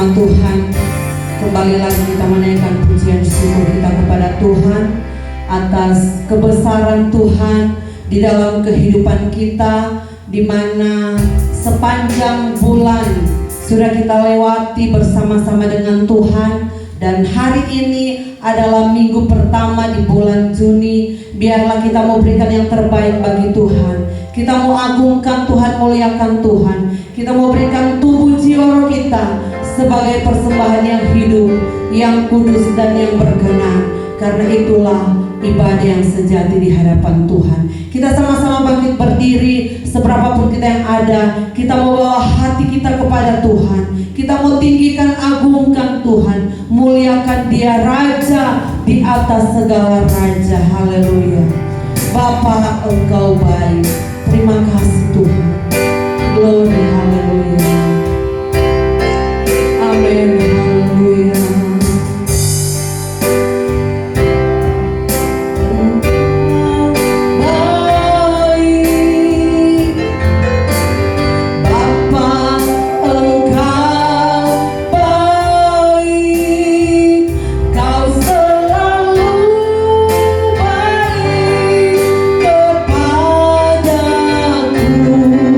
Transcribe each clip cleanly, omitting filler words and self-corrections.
nama Tuhan. Kembali lagi kita menaikkan pujian syukur kita kepada Tuhan atas kebesaran Tuhan di dalam kehidupan kita, di mana sepanjang bulan sudah kita lewati bersama-sama dengan Tuhan. Dan hari ini adalah minggu pertama di bulan Juni. Biarlah kita mau berikan yang terbaik bagi Tuhan. Kita mau agungkan Tuhan, muliakan Tuhan. Kita mau berikan tubuh jiwa roh kita sebagai persembahan yang hidup, yang kudus dan yang berkenan. Karena itulah ibadah yang sejati di hadapan Tuhan. Kita sama-sama bangkit berdiri, seberapapun kita yang ada. Kita mau bawa hati kita kepada Tuhan. Kita mau tinggikan, agungkan Tuhan, muliakan Dia, Raja di atas segala raja. Haleluya. Bapa, Engkau baik. Terima kasih Tuhan. Glory, haleluya. Amin, haleluya. Ku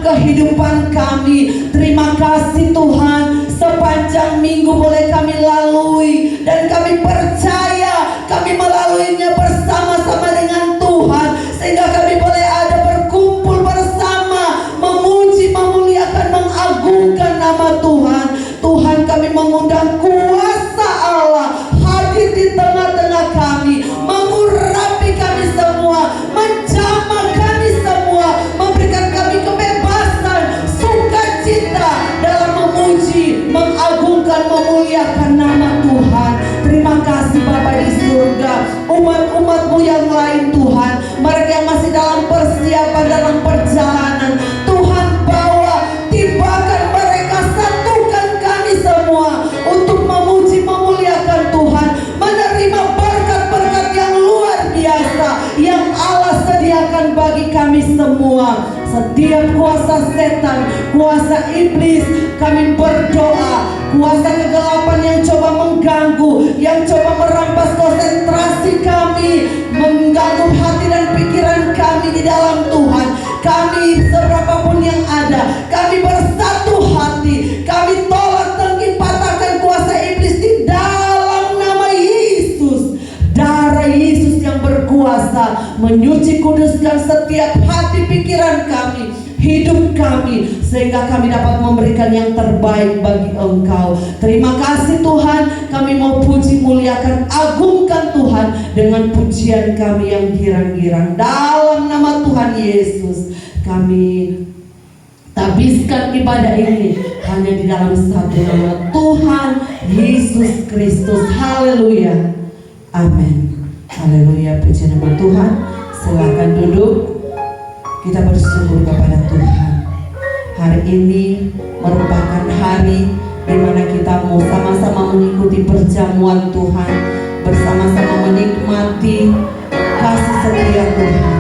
kehidupan kami. Terima kasih Tuhan, sepanjang minggu boleh kami lalui, dan kami percaya kami melaluinya bersama-sama dengan Tuhan, sehingga kami boleh ada berkumpul bersama, memuji, memuliakan, mengagungkan nama Tuhan. Tuhan, kami mengundang kuasa Allah hadir di tengah-tengah kami, mengurapi kami semua, menjamah kami semua, memberikan kami kebebasan, sukacita dalam memuji, mengagungkan, memuliakan nama Tuhan. Terima kasih Bapa di surga. Umat-umat-Mu yang lain Tuhan, mereka yang masih dalam persiapan, dalam perjalanan, Tuhan bawa, tibakan mereka satu kuasa iblis. Kami berdoa, kuasa kegelapan yang coba mengganggu, yang coba merampas konsentrasi kami, mengganggu hati dan pikiran kami di dalam Tuhan. Kami seberapapun yang ada, kami bersatu hati, kami tolak tangki patahkan kuasa iblis di dalam nama Yesus. Darah Yesus yang berkuasa menyuci kuduskan setiap hati pikiran kami, hidup kami, sehingga kami dapat memberikan yang terbaik bagi Engkau. Terima kasih Tuhan, kami mau puji, muliakan, agungkan Tuhan dengan pujian kami yang girang-girang. Dalam nama Tuhan Yesus kami habiskan ibadah ini hanya di dalam satu nama, Tuhan Yesus Kristus. Haleluya, amin. Haleluya, puji nama Tuhan. Silakan duduk. Kita bersyukur kepada Tuhan. Hari ini merupakan hari di mana kita mau sama-sama mengikuti perjamuan Tuhan, bersama-sama menikmati kasih setia Tuhan.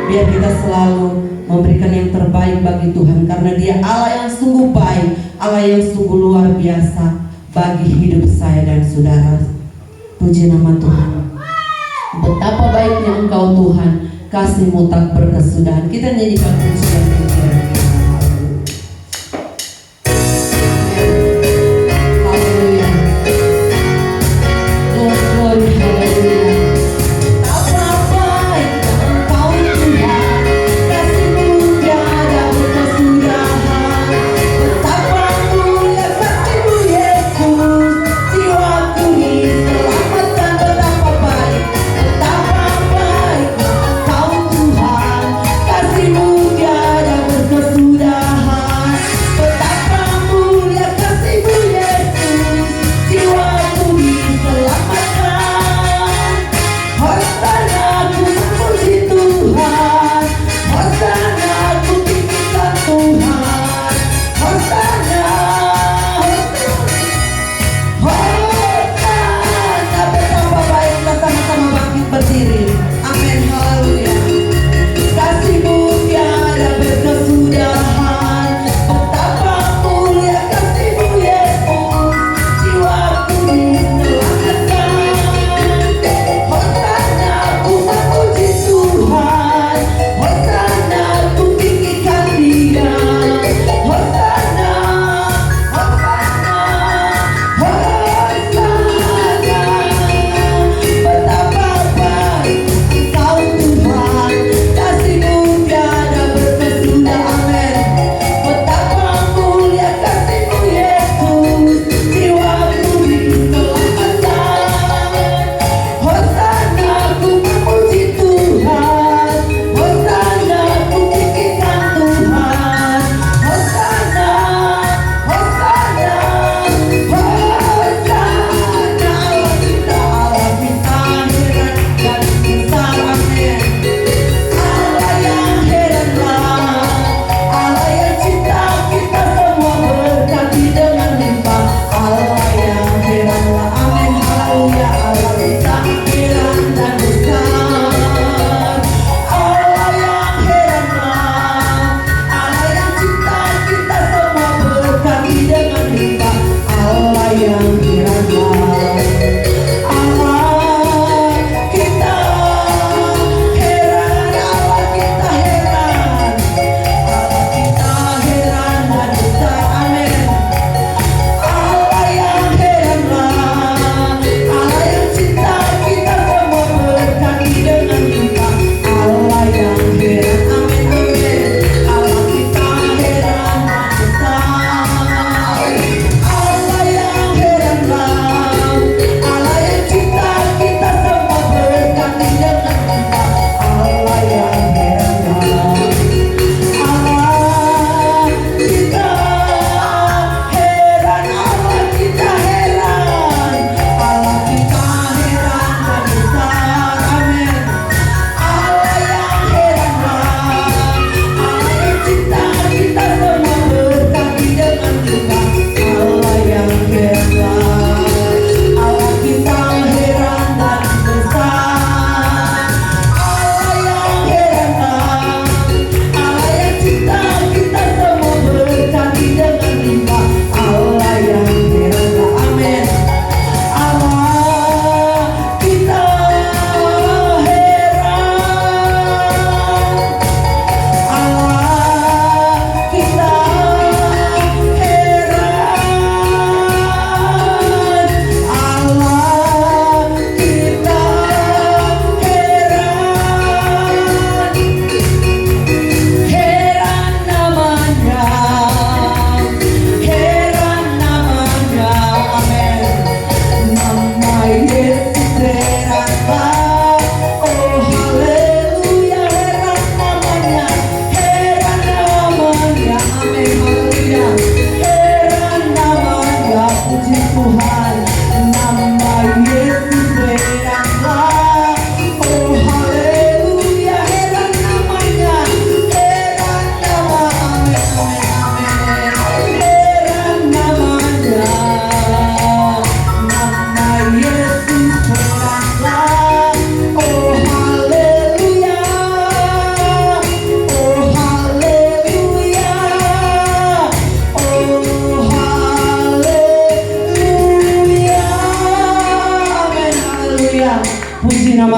Biar kita selalu memberikan yang terbaik bagi Tuhan, karena Dia Allah yang sungguh baik, Allah yang sungguh luar biasa bagi hidup saya dan saudara. Puji nama Tuhan. Betapa baiknya Engkau Tuhan, kasih-Mu tak berkesudahan. Kita nyanyikan pujian pikiran kita. Haleluya. Oh glory, haleluya. Betapa baiknya Engkau Tuhan, kasih-Mu tiada berkesudahan. Betapa mulia kasih-Mu Yesus, jiwaku diselamatkan. Betapa baik, betapa baik Engkau Tuhan, kasih-Mu tiada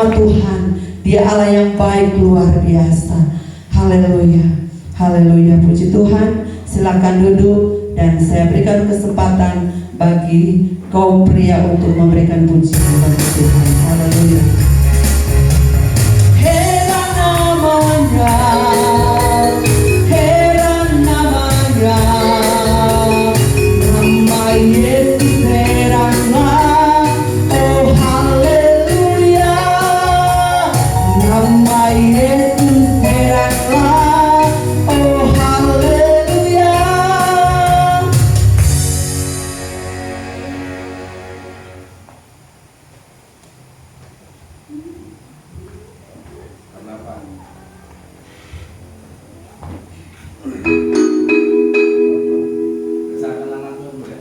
sama Tuhan. Dia Allah yang baik luar biasa. Haleluya, haleluya, puji Tuhan. Silakan duduk dan saya berikan kesempatan bagi kaum pria untuk memberikan pujian bagi Tuhan. Haleluya. Heran namanya, heran namanya, nama Yesus heranlah. Oh haleluya, nama Yesus heranlah. Oh haleluya. Kenapa? Kesalahan anak dulu ya.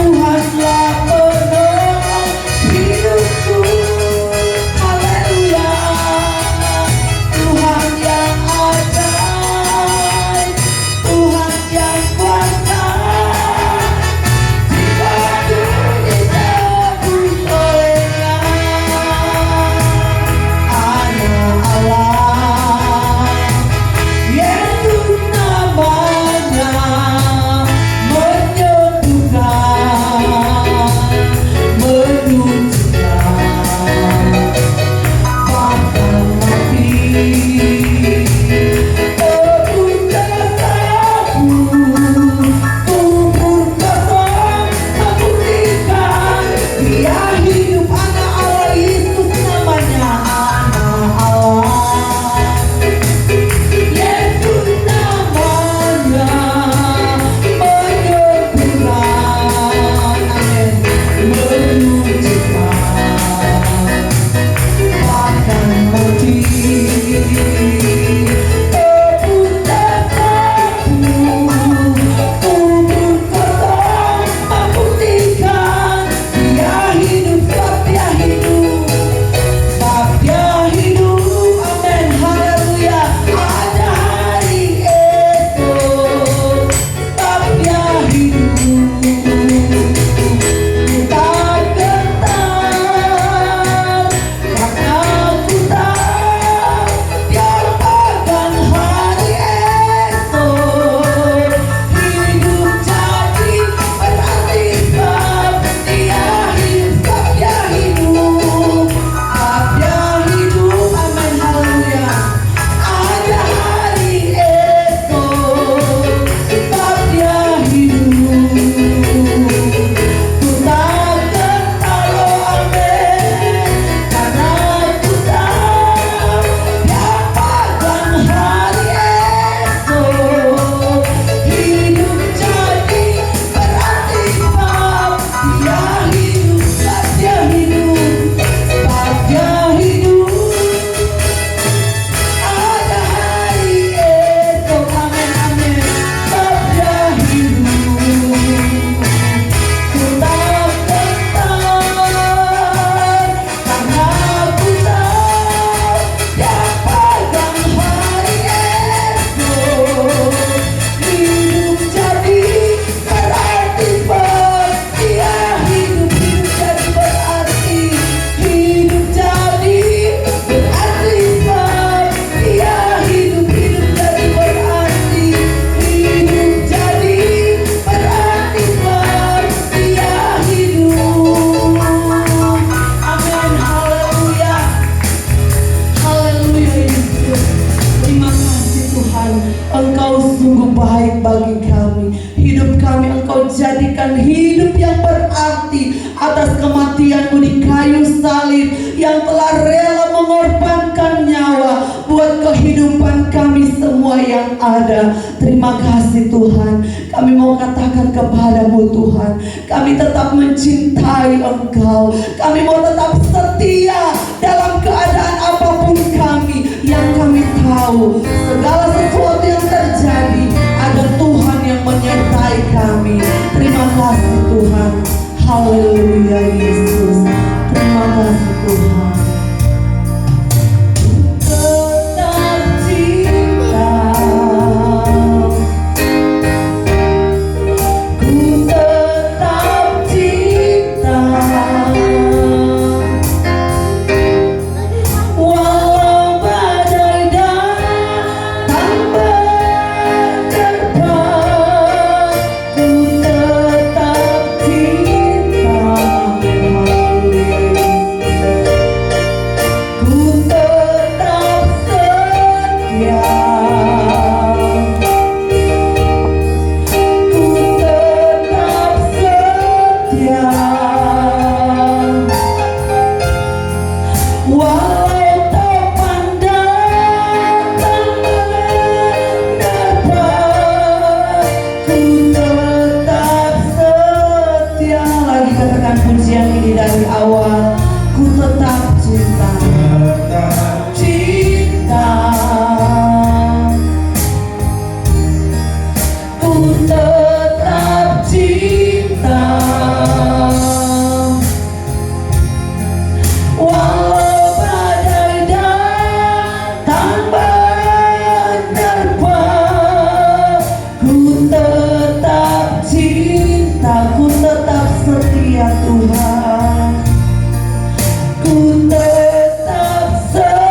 Tuhanlah atas kematian-Mu di kayu salib yang telah rela mengorbankan nyawa buat kehidupan kami semua yang ada. Terima kasih Tuhan. Kami mau katakan kepada-Mu Tuhan, kami tetap mencintai Engkau. Kami mau tetap setia dalam keadaan apapun yang kami tahu segala sesuatu yang terjadi ada Tuhan yang menyertai kami. Terima kasih Tuhan. Haleluya Yesus. Terima kasih Tuhan. Tetap cinta, ku tetap cinta, walau badai datang menerpa, ku tetap cinta, ku tetap setia, ku tetap setia, walau topan datang menerpa, ku tetap setia. Lagi katakan pujian ini dari awal. Ku tetap cinta, cinta, ku tetap cinta, walau badai datang menerpa, ku tetap cinta, ku tetap setia Tuhan, ku tetap setia.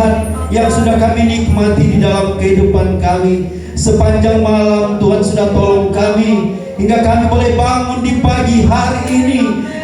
Tuhan yang sudah kami nikmati di dalam kehidupan kami. Sepanjang malam Tuhan sudah tolong kami hingga kami boleh bangun di pagi hari ini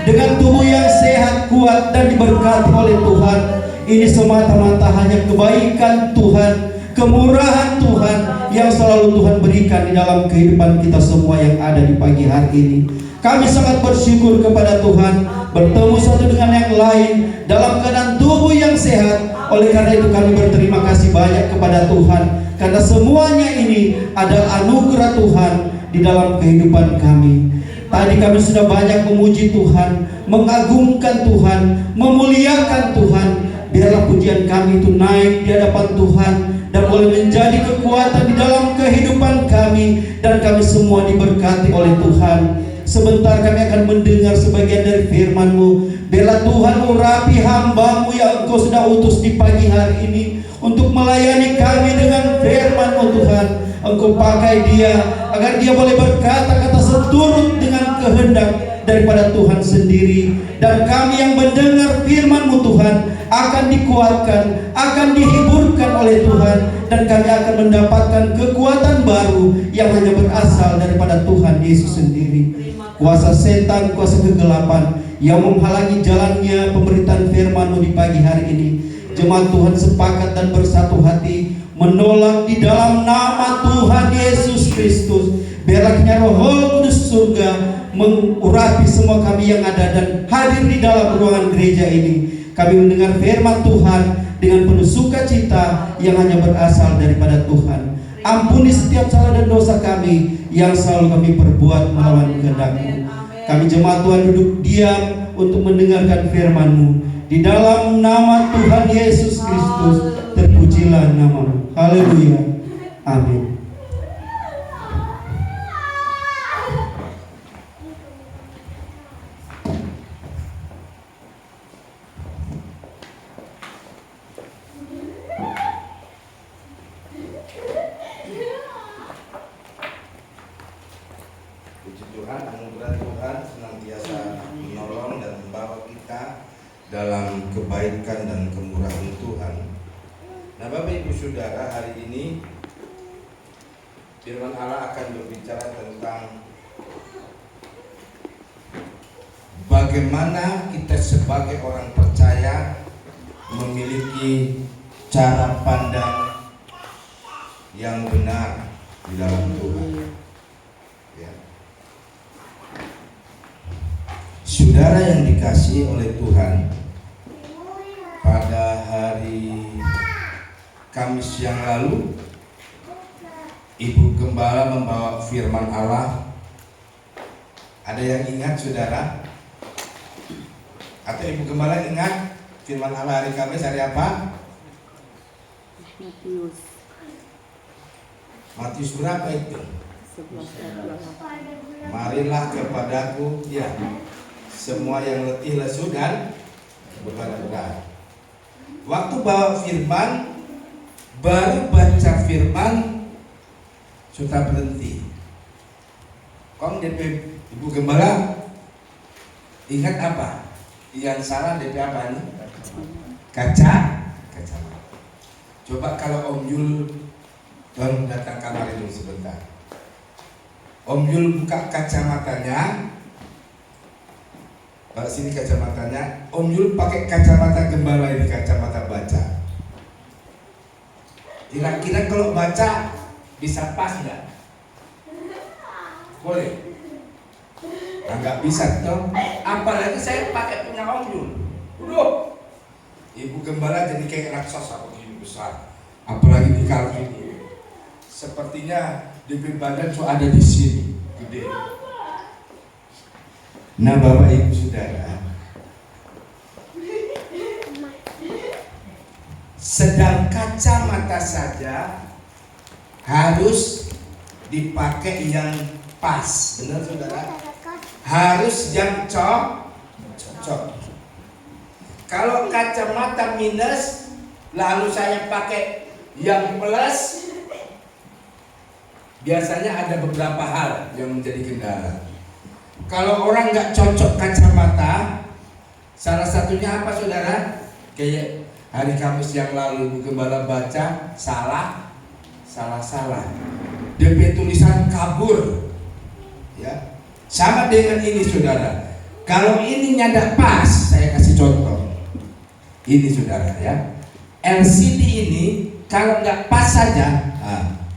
dengan tubuh yang sehat, kuat, dan diberkati oleh Tuhan. Ini semata-mata hanya kebaikan Tuhan, kemurahan Tuhan yang selalu Tuhan berikan di dalam kehidupan kita semua yang ada di pagi hari ini. Kami sangat bersyukur kepada Tuhan, bertemu satu dengan yang lain dalam keadaan tubuh yang sehat. Oleh karena itu kami berterima kasih banyak kepada Tuhan, karena semuanya ini adalah anugerah Tuhan di dalam kehidupan kami. Tadi kami sudah banyak memuji Tuhan, mengagungkan Tuhan, memuliakan Tuhan. Biarlah pujian kami itu naik di hadapan Tuhan dan boleh menjadi kekuatan di dalam kehidupan kami, dan kami semua diberkati oleh Tuhan. Sebentar kami akan mendengar sebagian dari firman-Mu. Biarlah Tuhan urapi hamba-Mu yang Engkau sudah utus di pagi hari ini untuk melayani kami dengan firman-Mu Tuhan. Engkau pakai dia agar dia boleh berkata-kata seturut dengan kehendak daripada Tuhan sendiri. Dan kami yang mendengar firman-Mu Tuhan akan dikuatkan, akan dihiburkan oleh Tuhan, dan kami akan mendapatkan kekuatan baru yang hanya berasal daripada Tuhan Yesus sendiri. Kuasa setan, kuasa kegelapan yang menghalangi jalannya pemberitaan firman-Mu di pagi hari ini, jemaat Tuhan sepakat dan bersatu hati menolak di dalam nama Tuhan Yesus Kristus. Biarlah kiranya Roh Kudus surga mengurapi semua kami yang ada dan hadir di dalam ruangan gereja ini. Kami mendengar firman Tuhan dengan penuh sukacita yang hanya berasal daripada Tuhan. Ampuni setiap salah dan dosa kami yang selalu kami perbuat melawan kehendak-Mu. Kami jemaat Tuhan duduk diam untuk mendengarkan firman-Mu. Di dalam nama Tuhan Yesus Kristus, terpujilah nama-Mu. Haleluya. Amin. Dalam kebaikan dan kemurahan Tuhan. Nah, Bapak Ibu Saudara, hari ini firman Allah akan berbicara tentang bagaimana kita sebagai orang percaya memiliki cara pandang yang benar di dalam Tuhan. Ya. Saudara yang dikasihi oleh Tuhan, pada hari Kamis yang lalu Ibu Gembala membawa firman Allah. Ada yang ingat saudara? Atau Ibu Gembala ingat firman Allah hari Kamis hari apa? Matius berapa itu? 11. Marilah kepadaku ya semua yang letih lesu dan beban-beban. Waktu bawa firman, baru baca firman, sudah berhenti. Kong DP Ibu Gembala ingat apa? Yang salah DP apa nih? Kacamata. Coba kalau Om Yul Tuhan datang kamar ini sebentar. Om Yul buka kacamatanya. Kalau sini kacamatanya, Om Yul pakai kacamata gembala ini, kacamata baca. Kira-kira kalau baca bisa pas nggak? Boleh? Nah, nggak bisa toh. Apalagi saya pakai punya Om Yul. Udah, Ibu Gembala jadi kayak raksasa begini besar. Apalagi di kalung ini. Sepertinya di badan tuh ada di sini, gede. Nah, Bapak Ibu Saudara, sedang kacamata saja harus dipakai yang pas, benar saudara? Harus yang cocok. Kalau kacamata minus, lalu saya pakai yang plus, biasanya ada beberapa hal yang menjadi kendala. Kalau orang nggak cocok kacamata, salah satunya apa saudara? Kayak Hari Kamis yang lalu Ibu Gembala baca salah. DP tulisan kabur. Ya. Sama dengan ini saudara. Kalau ini nyadak pas, saya kasih contoh. Ini saudara ya. LCD ini kalau nggak pas saja,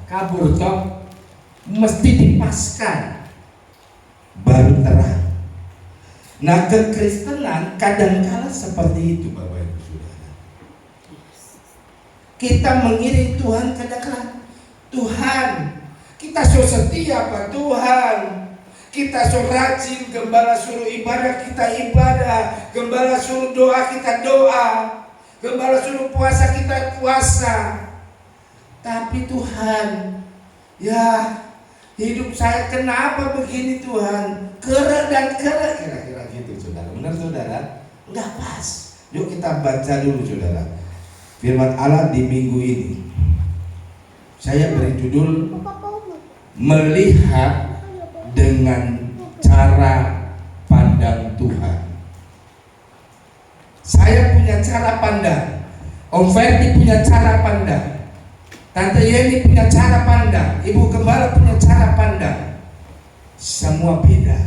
kabur toh, mesti dipaskan baru terang. Nah, kekristenan kadang-kala seperti itu Bapak Ibu Saudara. Kita mengiring Tuhan kadang-kala, Tuhan, kita so setia Pak Tuhan. Kita so rajin, gembala suruh ibadah kita ibadah, gembala suruh doa kita doa, gembala suruh puasa kita puasa. Tapi Tuhan, ya hidup saya kenapa begini Tuhan? Kere dan kere, kira-kira gitu saudara. Benar saudara? Enggak pas. Yuk kita baca dulu saudara firman Allah di minggu ini. Saya beri judul Melihat dengan Cara Pandang Tuhan. Saya punya cara pandang, Om Ferdi punya cara pandang, Tante Yeni punya cara pandang, Ibu Gembala punya cara pandang. Semua beda.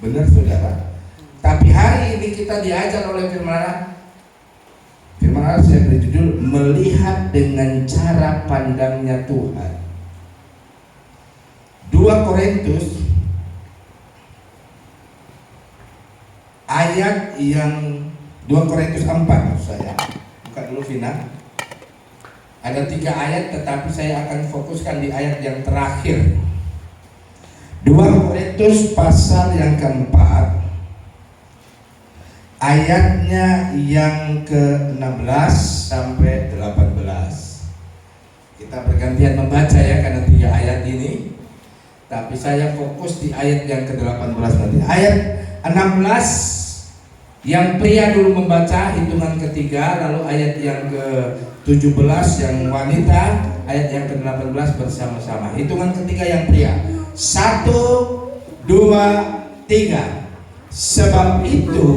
Benar saudara? Tapi hari ini kita diajar oleh firman Allah. Firman Allah saya beri judul Melihat dengan Cara Pandangnya Tuhan. 2 Korintus ayat yang 2 Korintus 4 saya buka dulu Vina. Ada 3 ayat tetapi saya akan fokuskan di ayat yang terakhir. 2 Korintus pasal yang keempat ayatnya yang ke-16 sampai 18. Kita bergantian membaca ya karena 3 ayat ini. Tapi saya fokus di ayat yang ke-18 nanti. Ayat 16 yang pria dulu membaca hitungan ketiga, lalu ayat yang ke-17 yang wanita, ayat yang ke-18 bersama-sama. Hitungan ketiga yang pria. 1, 2, 3. Sebab itu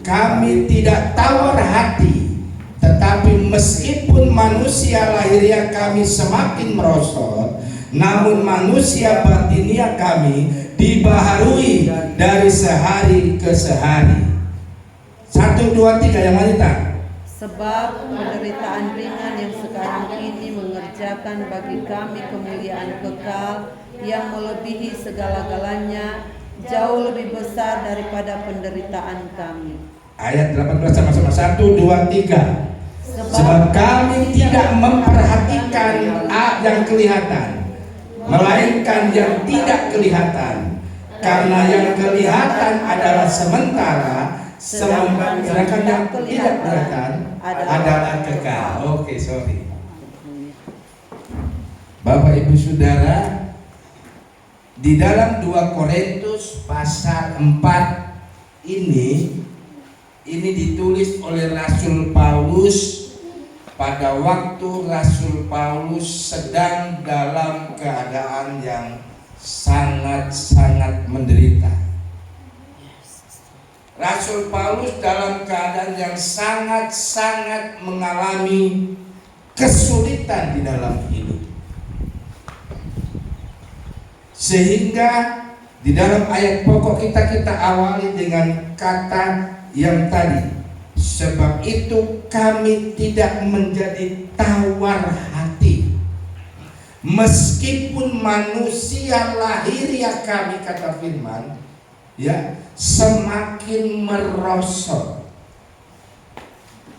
kami tidak tawar hati, tetapi meskipun manusia lahiriah kami semakin merosot, namun manusia batinia kami dibaharui dari sehari ke sehari. 1, 2, 3 yang wanita. Sebab penderitaan ringan yang sekarang ini mengerjakan bagi kami kemuliaan kekal yang melebihi segala-galanya, jauh lebih besar daripada penderitaan kami. Ayat 18 sama-sama. 1, 2, 3. Sebab kami tidak memperhatikan yang kelihatan, melainkan yang tidak kelihatan. Karena yang kelihatan adalah sementara, sedangkan yang tidak kelihatan adalah kekal. Oke, sorry. Bapak Ibu Saudara, di dalam 2 Korintus pasal 4 ini ditulis oleh Rasul Paulus pada waktu Rasul Paulus sedang dalam keadaan yang sangat-sangat menderita. Rasul Paulus dalam keadaan yang sangat-sangat mengalami kesulitan di dalam hidup. Sehingga di dalam ayat pokok kita awali dengan kata yang tadi. Sebab itu kami tidak menjadi tawar hati, meskipun manusia lahiriah kami, kata firman, ya, semakin merosot.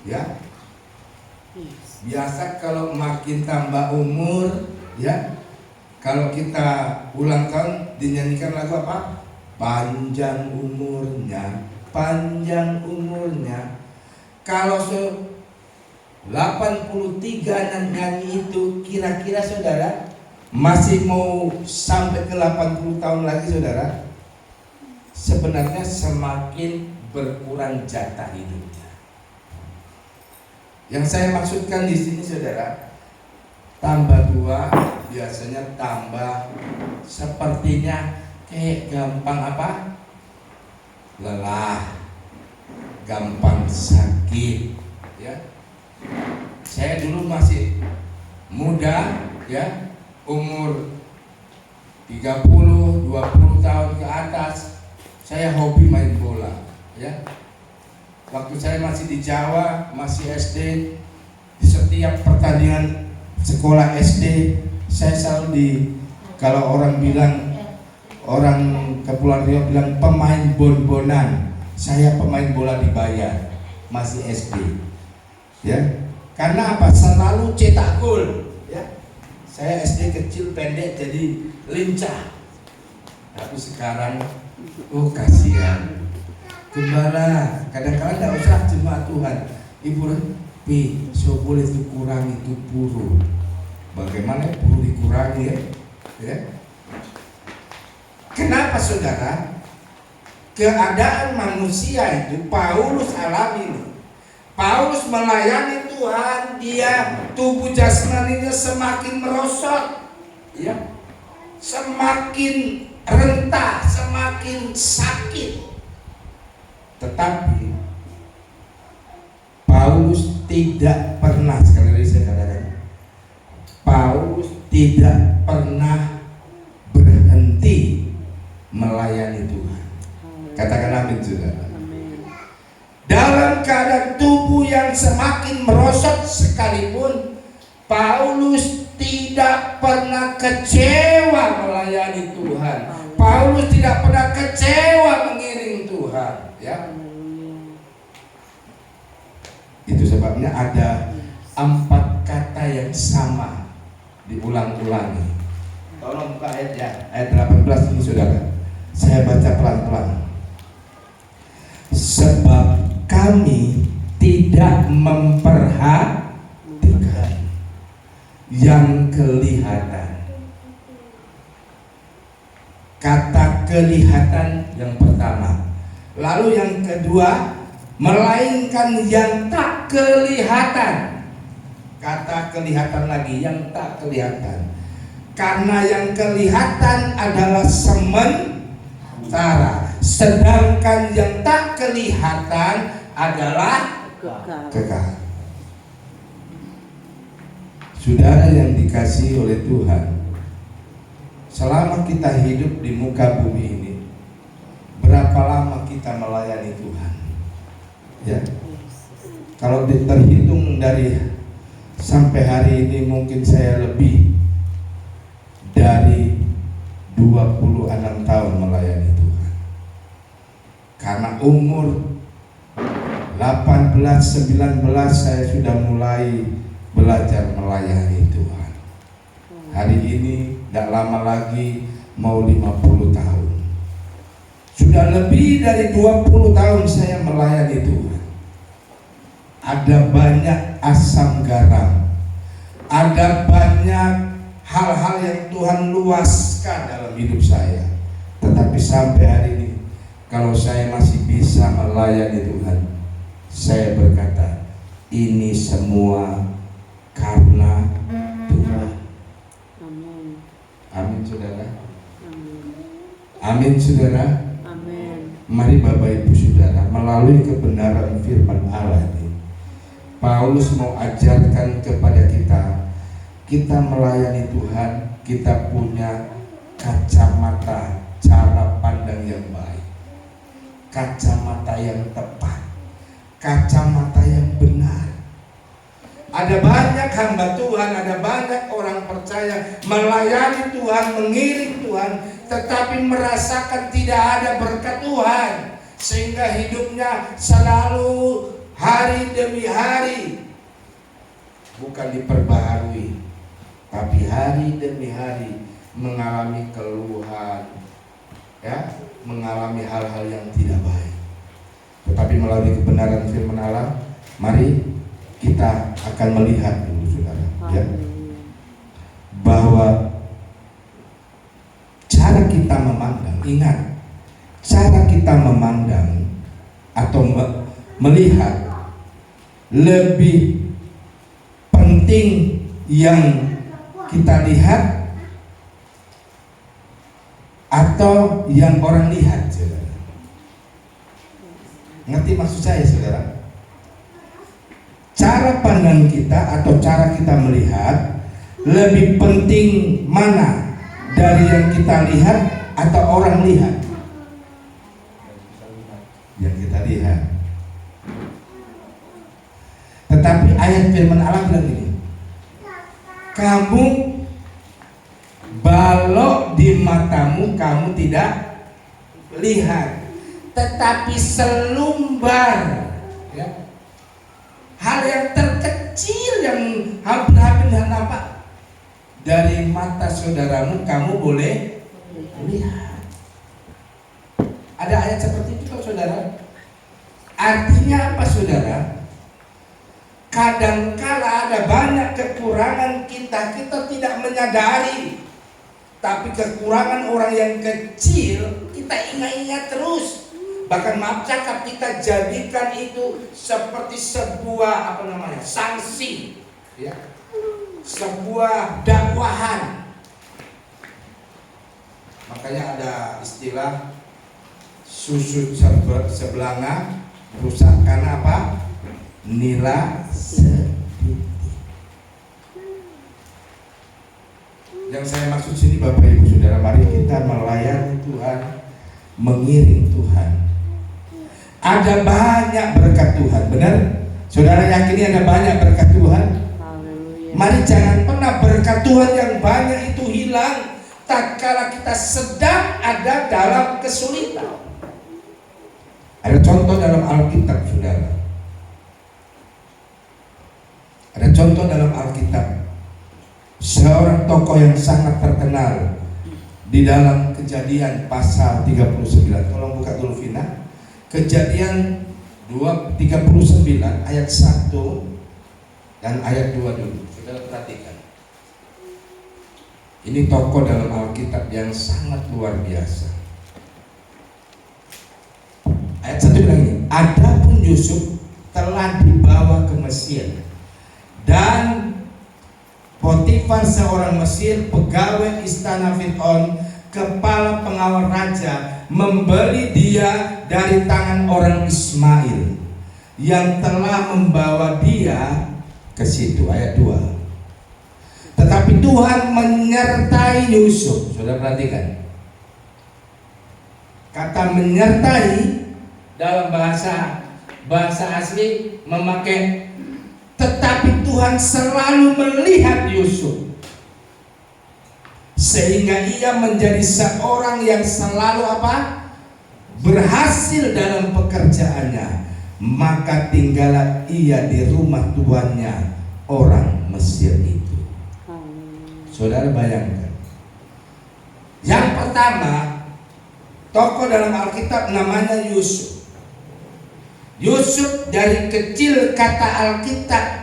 Ya, biasa kalau makin tambah umur, ya, kalau kita ulang tahun dinyanyikan lagu apa? Panjang umurnya, panjang umurnya. Kalau 83 nyanyi itu, kira-kira saudara masih mau sampai ke 80 tahun lagi saudara? Sebenarnya semakin berkurang jatah hidupnya. Yang saya maksudkan di sini saudara, tambah tua biasanya tambah sepertinya kayak gampang apa? Lelah, gampang sakit, ya. Saya dulu masih muda, ya, umur 30, 20 tahun ke atas, saya hobi main bola, ya. Waktu saya masih di Jawa, masih SD, di setiap pertandingan sekolah SD, saya selalu kalau orang bilang, orang Kepulauan Riau bilang pemain bon-bonan, saya pemain bola dibayar, masih SD, ya. Karena apa? Selalu cetak gol, ya. Saya SD kecil pendek jadi lincah, tapi sekarang, oh kasihan. Gembala, kadang-kadang tidak usah jemaat Tuhan, Ibu so boleh dikurangi itu buruh. Bagaimana buruh dikurangi, ya? Kenapa saudara? Keadaan manusia itu Paulus alami. Paulus melayani Tuhan, dia tubuh jasmaninya semakin merosot, ya, semakin rentah, semakin sakit. Tetapi Paulus tidak pernah, sekali lagi saya katakan, Paulus tidak pernah berhenti melayani Tuhan. Katakan amin, saudara. Dalam keadaan tubuh yang semakin merosot sekalipun, Paulus tidak pernah kecewa melayani Tuhan. Paulus tidak pernah kecewa mengiring Tuhan, ya. Itu sebabnya ada 4 kata yang sama diulang-ulangi. Tolong buka ayat, ya, ayat 18 ini saudara. Saya baca pelan-pelan. Sebab kami tidak memperhatikan yang kelihatan. Kata kelihatan yang pertama. Lalu yang kedua, melainkan yang tak kelihatan. Kata kelihatan lagi, yang tak kelihatan. Karena yang kelihatan adalah sementara, sedangkan yang tak kelihatan adalah kekal. Saudara yang dikasihi oleh Tuhan, selama kita hidup di muka bumi ini, berapa lama kita melayani Tuhan? Ya, kalau terhitung dari sampai hari ini, mungkin saya lebih dari 26 tahun melayani Tuhan. Karena umur 18-19 saya sudah mulai belajar melayani Tuhan. Hari ini tidak lama lagi mau 50 tahun. Sudah lebih dari 20 tahun saya melayani Tuhan. Ada banyak asam garam, ada banyak hal-hal yang Tuhan luaskan dalam hidup saya. Tetapi sampai hari ini, kalau saya masih bisa melayani Tuhan, saya berkata, ini semua karena Tuhan. Amin, saudara. Amin, saudara. Mari Bapak Ibu Saudara, melalui kebenaran firman Allah ini, Paulus mau ajarkan kepada kita melayani Tuhan, kita punya kacamata cara pandang yang baik, kacamata yang tepat, kacamata yang benar. Ada banyak hamba Tuhan, ada banyak orang percaya melayani Tuhan, mengiring Tuhan, tetapi merasakan tidak ada berkat Tuhan, sehingga hidupnya selalu hari demi hari bukan diperbaharui, tapi hari demi hari mengalami keluhan, ya, mengalami hal-hal yang tidak baik. Tetapi melalui kebenaran firman Allah, mari kita akan melihat dulu, saudara, ya, bahwa cara kita memandang, ingat, cara kita memandang atau melihat, lebih penting yang kita lihat atau yang orang lihat, saudara. Ngerti maksud saya, saudara? cara pandang kita atau cara kita melihat lebih penting mana, dari yang kita lihat atau orang lihat? Yang kita lihat. Tetapi ayat firman Allah bilang ini, kamu balok di matamu, kamu tidak lihat, tetapi selumbar, ya, hal yang terkecil yang hampir-hampir tidak nampak dari mata saudaramu, kamu boleh lihat. Ada ayat seperti itu, saudara. Artinya apa, saudara? Kadangkala ada banyak kekurangan kita tidak menyadari. Tapi kekurangan orang yang kecil kita ingat-ingat terus. Bahkan maaf cakap, kita jadikan itu seperti sebuah sanksi, ya, sebuah dakwahan. Makanya ada istilah susut sebelanga rusak karena apa? Nila sedikit. Yang saya maksud sini Bapak Ibu Saudara, mari kita melayani Tuhan, mengiring Tuhan. Ada banyak berkat Tuhan, benar? Saudara yakini ada banyak berkat Tuhan? Mari jangan pernah berkat Tuhan yang banyak itu hilang tak kala kita sedang ada dalam kesulitan. Ada contoh dalam Alkitab, saudara. Ada contoh dalam Alkitab. Seorang tokoh yang sangat terkenal di dalam Kejadian pasal 39. Tolong buka dulu Vina. Kejadian 39 ayat 1 dan ayat 2 dulu. Saudara perhatikan. Ini tokoh dalam Alkitab yang sangat luar biasa. Ayat 1 bilang ini, adapun Yusuf telah dibawa ke Mesir, dan Potifar seorang Mesir, pegawai istana Firaun, kepala pengawal raja, membeli dia dari tangan orang Ismail yang telah membawa dia ke situ. Ayat 2. Tetapi Tuhan menyertai Yusuf. Sudah perhatikan. Kata menyertai dalam bahasa asli memakai tetapi Tuhan selalu melihat Yusuf, sehingga ia menjadi seorang yang selalu berhasil dalam pekerjaannya. Maka tinggallah ia di rumah tuannya, orang Mesir itu. Saudara bayangkan. Yang pertama, tokoh dalam Alkitab namanya Yusuf. Yusuf dari kecil, kata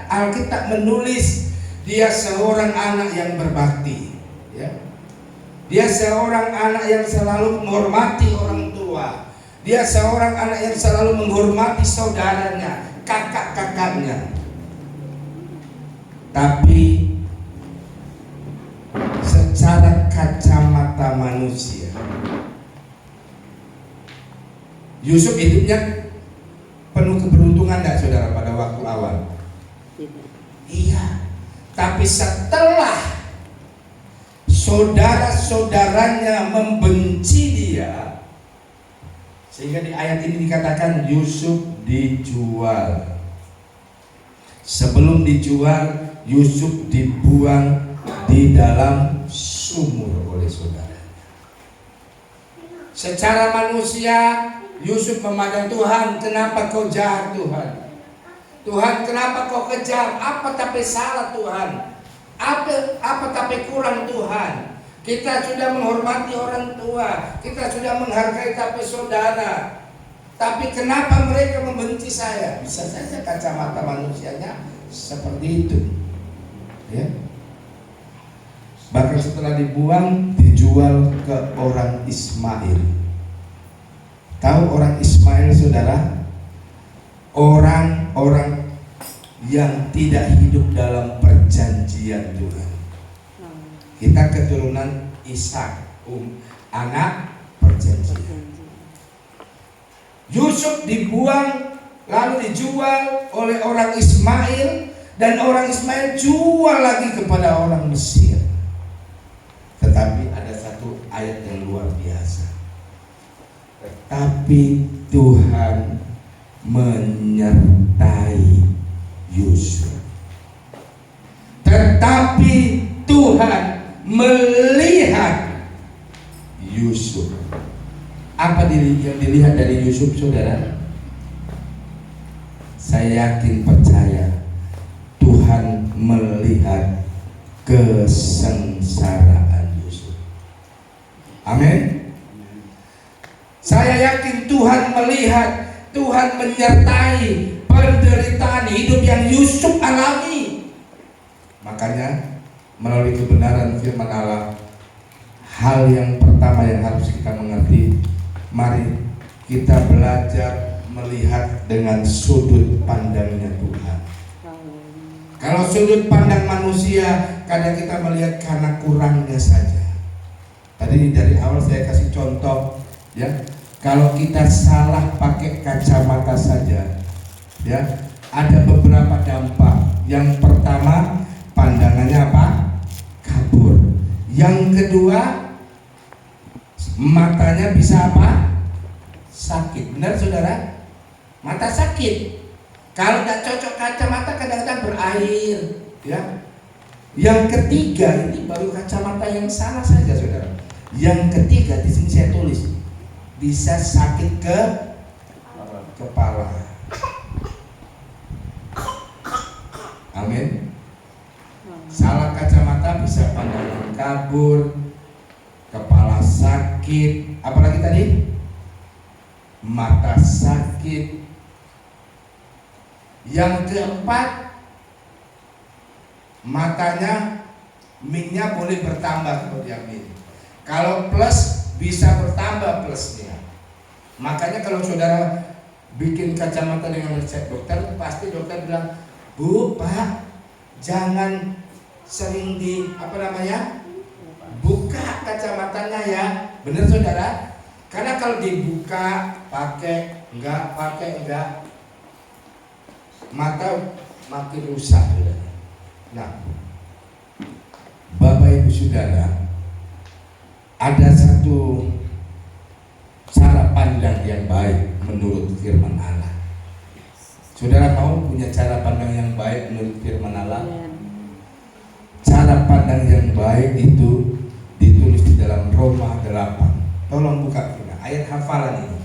Alkitab menulis dia seorang anak yang berbakti, ya. Dia seorang anak yang selalu menghormati orang tua. Dia seorang anak yang selalu menghormati saudaranya, kakak-kakaknya. Tapi secara kacamata manusia, Yusuf hidupnya penuh keberuntungan enggak, saudara, pada waktu awal? Iya. Tapi setelah saudara-saudaranya membenci dia, sehingga di ayat ini dikatakan Yusuf dijual. Sebelum dijual, Yusuf dibuang di dalam sumur oleh saudara. Secara manusia Yusuf memandang Tuhan, kenapa kau jahat Tuhan? Tuhan, kenapa kau kejam? Apa tapi salah Tuhan? Apa tapi kurang Tuhan? Kita sudah menghormati orang tua, kita sudah menghargai tapi saudara. Tapi kenapa mereka membenci saya? Bisa saja kacamata manusianya seperti itu, ya. Bahkan setelah dibuang, dijual ke orang Ismail. Tahu orang Ismail, saudara? Orang-orang yang tidak hidup dalam perjanjian Tuhan. Kita keturunan Ishak, anak perjanjian. Yusuf dibuang lalu dijual oleh orang Ismail, dan orang Ismail jual lagi kepada orang Mesir. Tetapi ada satu ayat yang luar biasa. Tetapi Tuhan menyertai Yusuf. Tetapi Tuhan melihat Yusuf. Apa yang dilihat dari Yusuf, saudara? Saya yakin percaya Tuhan melihat kesengsaraan Yusuf. Amin. Saya yakin Tuhan melihat, Tuhan menyertai penderitaan hidup yang Yusuf alami. Makanya melalui kebenaran firman Allah, hal yang pertama yang harus kita mengerti, mari kita belajar melihat dengan sudut pandangnya Tuhan. Kalau sudut pandang manusia, kadang kita melihat karena kurangnya saja. Tadi dari awal saya kasih contoh, ya. Kalau kita salah pakai kacamata saja, ya, ada beberapa dampak. Yang pertama, pandangannya apa? Kabur. Yang kedua, matanya bisa apa? Sakit. Benar, saudara? Mata sakit. Kalau tidak cocok kacamata, kadang-kadang berair, ya. Yang ketiga, ini baru kacamata yang salah saja, saudara. Yang ketiga, di sini saya tulis, bisa sakit ke kepala. Amin. Salah kacamata bisa pandangan kabur, kepala sakit, apalagi tadi? Mata sakit. Yang keempat, matanya minyak boleh bertambah seperti ini. Kalau plus bisa bertambah plusnya. Makanya kalau saudara bikin kacamata dengan resep dokter, pasti dokter bilang, Bu, Pak, jangan sering buka kacamatanya ya. Benar, saudara? Karena kalau dibuka, pakai enggak, mata makin rusak, saudara. Nah, Bapak Ibu Saudara, ada satu cara pandang yang baik menurut firman Allah. Saudara mau punya cara pandang yang baik menurut firman Allah? Cara pandang yang baik itu ditulis di dalam Roma 8. Tolong buka firman, ayat hafalan ini.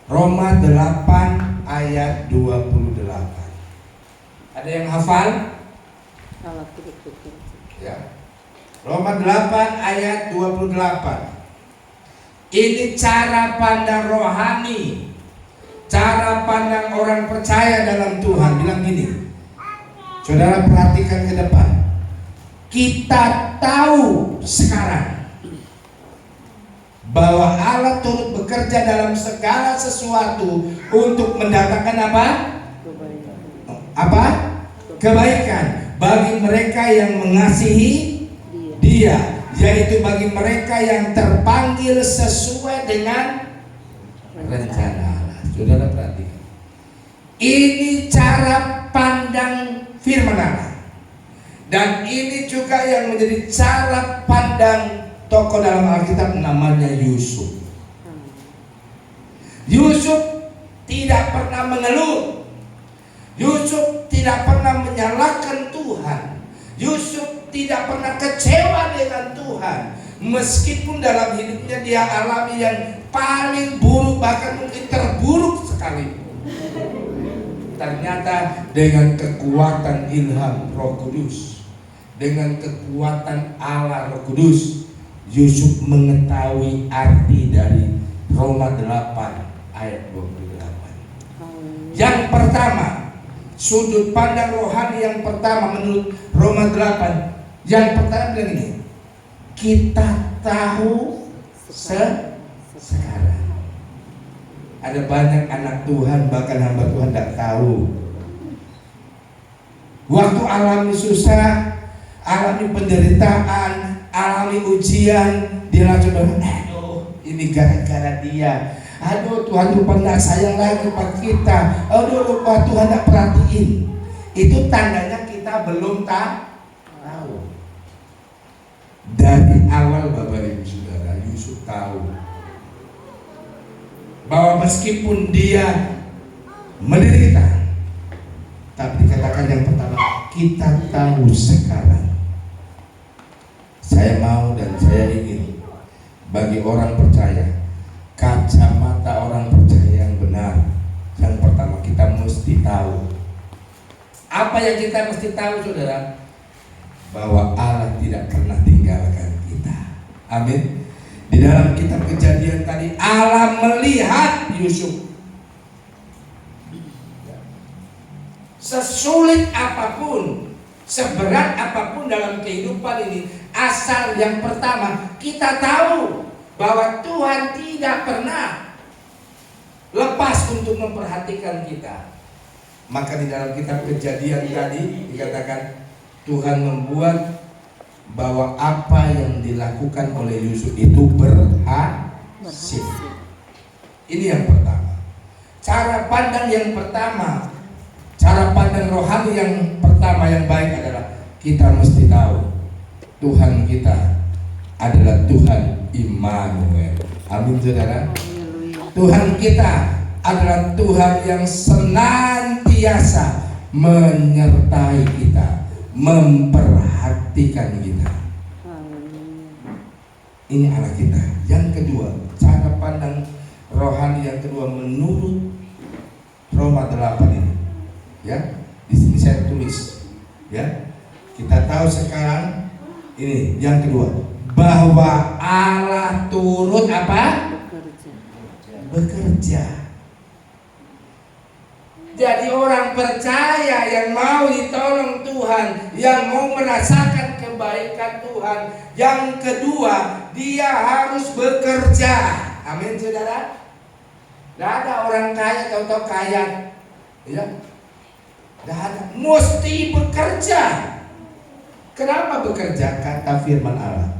Roma 8 ayat 28. Ada yang hafal? Ya. Roma 8 ayat 28. Ini cara pandang rohani, cara pandang orang percaya dalam Tuhan. Bilang gini, saudara perhatikan ke depan. Kita tahu sekarang bahwa Allah turut bekerja dalam segala sesuatu untuk mendatangkan apa? Kebaikan bagi mereka yang mengasihi Dia, yaitu bagi mereka yang terpanggil sesuai dengan rencana Allah. Saudara perhatikan, ini cara pandang firman Allah, dan ini juga yang menjadi cara pandang tokoh dalam Alkitab namanya Yusuf. Yusuf tidak pernah mengeluh. Yusuf tidak pernah menyalahkan Tuhan. Yusuf tidak pernah kecewa dengan Tuhan, meskipun dalam hidupnya dia alami yang paling buruk, bahkan mungkin terburuk sekali. Ternyata dengan kekuatan ilham Roh Kudus, dengan kekuatan Allah Roh Kudus, Yusuf mengetahui arti dari Roma 8 ayat 28. Yang pertama, sudut pandang rohani yang pertama menurut Roma 8, yang pertama bilang ini, kita tahu sekarang. Ada banyak anak Tuhan, bahkan hamba Tuhan tidak tahu. Waktu alami susah, alami penderitaan, alami ujian, dia langsung bilang, ini gara-gara dia. Aduh, Tuhan lupa tidak sayang lagi pada kita. Aduh, lupa Tuhan tidak perhatiin. Itu tandanya kita belum tahu. Dari awal Bapak Ibu Saudara, Yusuf tahu bahwa meskipun dia menderita, tapi dikatakan yang pertama, kita tahu sekarang. Saya mau dan saya ingin bagi orang percaya, kacamata orang percaya yang benar, yang pertama kita mesti tahu. Apa yang kita mesti tahu, saudara? Bahwa Allah tidak pernah tinggalkan kita. Amin. Di dalam kitab Kejadian tadi, Allah melihat Yusuf. Sesulit apapun, seberat apapun dalam kehidupan ini, asal yang pertama kita tahu bahwa Tuhan tidak pernah lepas untuk memperhatikan kita. Maka di dalam kitab Kejadian tadi dikatakan Tuhan membuat bahwa apa yang dilakukan oleh Yusuf itu berhasil. Ini yang pertama. Cara pandang yang pertama, cara pandang rohani yang pertama yang baik adalah kita mesti tahu Tuhan kita adalah Tuhan Immanuel. Amin, saudara. Tuhan kita adalah Tuhan yang senantiasa menyertai kita, memperhatikan kita. Ini Allah kita. Yang kedua, cara pandang rohani yang kedua menurut Roma 8 ini. Ya, di sini saya tulis. Ya, kita tahu sekarang ini yang kedua, bahwa Allah turut apa? Bekerja. Jadi orang percaya yang mau ditolong Tuhan, yang mau merasakan kebaikan Tuhan, yang kedua dia harus bekerja. Amin, saudara. Tidak ada orang kaya tahu-tahu kaya, ya. Tidak ada, mesti bekerja. Kenapa bekerja? Kata firman Allah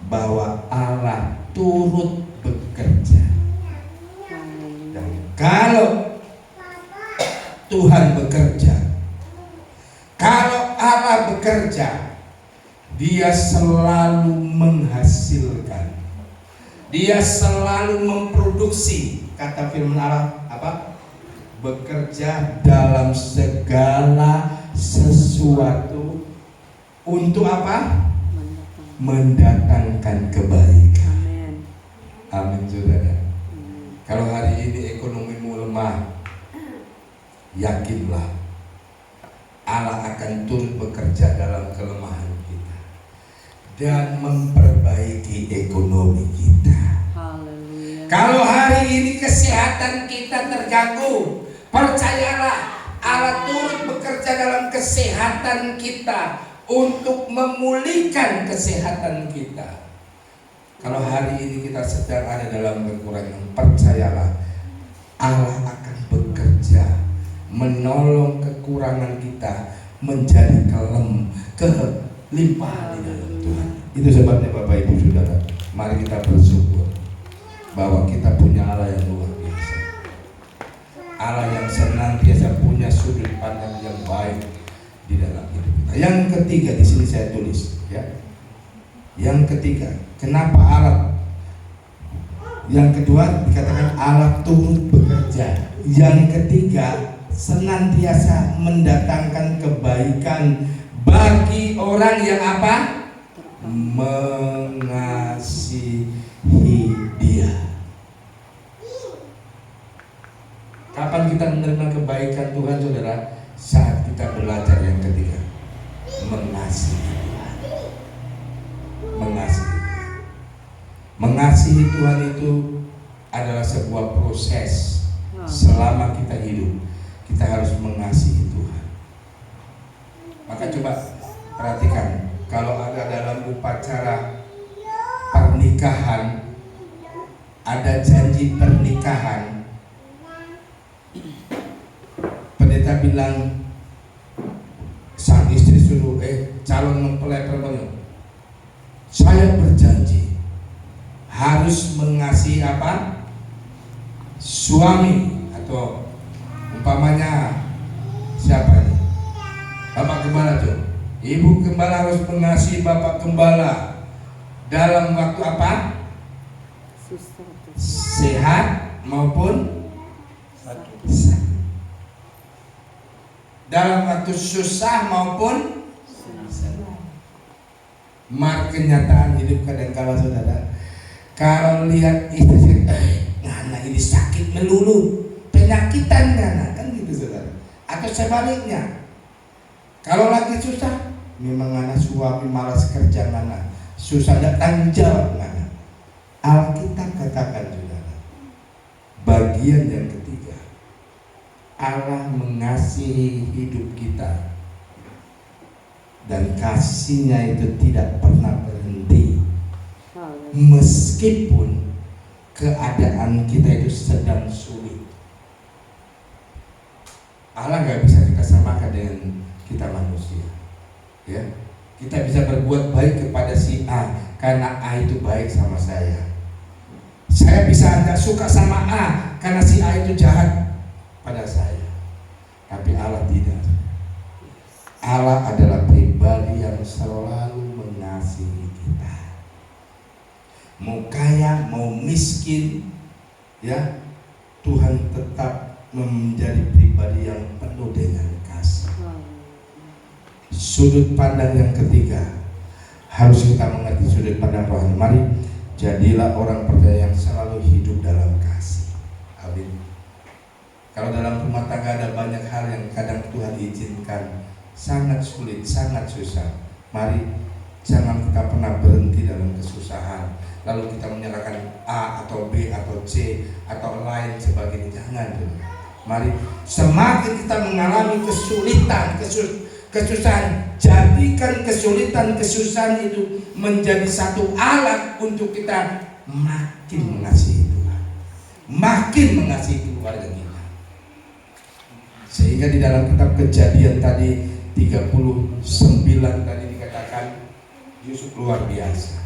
bahwa Allah turut bekerja. Dan kalau Tuhan bekerja, kalau Allah bekerja, Dia selalu menghasilkan, Dia selalu memproduksi. Kata firman Allah apa? Bekerja dalam segala sesuatu untuk apa? Mendatangkan kebaikan. Amin, saudara. Kalau hari ini ekonomimu lemah, yakinlah Allah akan turut bekerja dalam kelemahan kita dan memperbaiki ekonomi kita. Haleluya. Kalau hari ini kesehatan kita terganggu, percayalah Allah turut bekerja dalam kesehatan kita untuk memulihkan kesehatan kita. Kalau hari ini kita sedang ada dalam kekurangan, percayalah Allah akan bekerja menolong kekurangan kita menjadi kelimpahan di dalam Tuhan. Itu sebabnya Bapak Ibu Saudara, mari kita bersyukur bahwa kita punya Allah yang luar biasa, Allah yang senantiasa punya sudut pandang yang baik di dalam hidup kita. Yang ketiga di sini saya tulis, ya. Yang ketiga, kenapa Allah? Yang kedua dikatakan Allah turut bekerja. Yang ketiga, senantiasa mendatangkan kebaikan bagi orang yang apa? Mengasihi Dia. Kapan kita menerima kebaikan Tuhan, saudara? Saat kita belajar yang ketiga, mengasihi Tuhan. Mengasihi Tuhan itu adalah sebuah proses. Selama kita hidup, kita harus mengasihi Tuhan. Maka coba perhatikan, kalau ada dalam upacara pernikahan, ada janji pernikahan, pendeta bilang sang istri suruh calon mempelai perempuan, saya berjanji harus mengasihi apa? suami atau umpamanya siapa nih? Bapak Gembala tuh. Ibu Gembala harus mengasihi Bapak Gembala dalam waktu apa? Sehat maupun sakit. Dalam waktu susah maupun mar kenyataan hidup kadang-kala saudara, kalau lihat istri ngana ini sakit melulu, penyakitan ngana, kan gitu saudara. Atau sebaliknya, kalau lagi susah memang ngana suami malas kerja ngana, susah datang jawab ngana. Alkitab katakan saudara, bagian yang ketiga, Allah mengasihi hidup kita dan kasihnya itu tidak pernah berhenti meskipun keadaan kita itu sedang sulit. Allah nggak bisa kita samakan dengan kita manusia, ya. Kita bisa berbuat baik kepada si A karena A itu baik sama saya. Saya bisa nggak suka sama A karena si A itu jahat pada saya, tapi Allah tidak. Allah adalah pribadi yang selalu mengasihi kita. Mau kaya, mau miskin, ya, Tuhan tetap menjadi pribadi yang penuh dengan kasih. Sudut pandang yang ketiga, harus kita mengerti sudut pandang rohani. Mari jadilah orang percaya yang selalu hidup dalam kasih. Amin. Kalau dalam rumah tangga ada banyak hal yang kadang Tuhan izinkan, sangat sulit, sangat susah. Mari jangan kita pernah berhenti dalam kesusahan, lalu kita menyalahkan A atau B atau C atau lain sebagainya. Jangan. Mari semakin kita mengalami kesulitan, kesusahan, jadikan kesulitan itu menjadi satu alat untuk kita makin mengasihi Tuhan, makin mengasihi keluarga kita. Sehingga di dalam kitab Kejadian tadi 39 tadi dikatakan Yusuf luar biasa.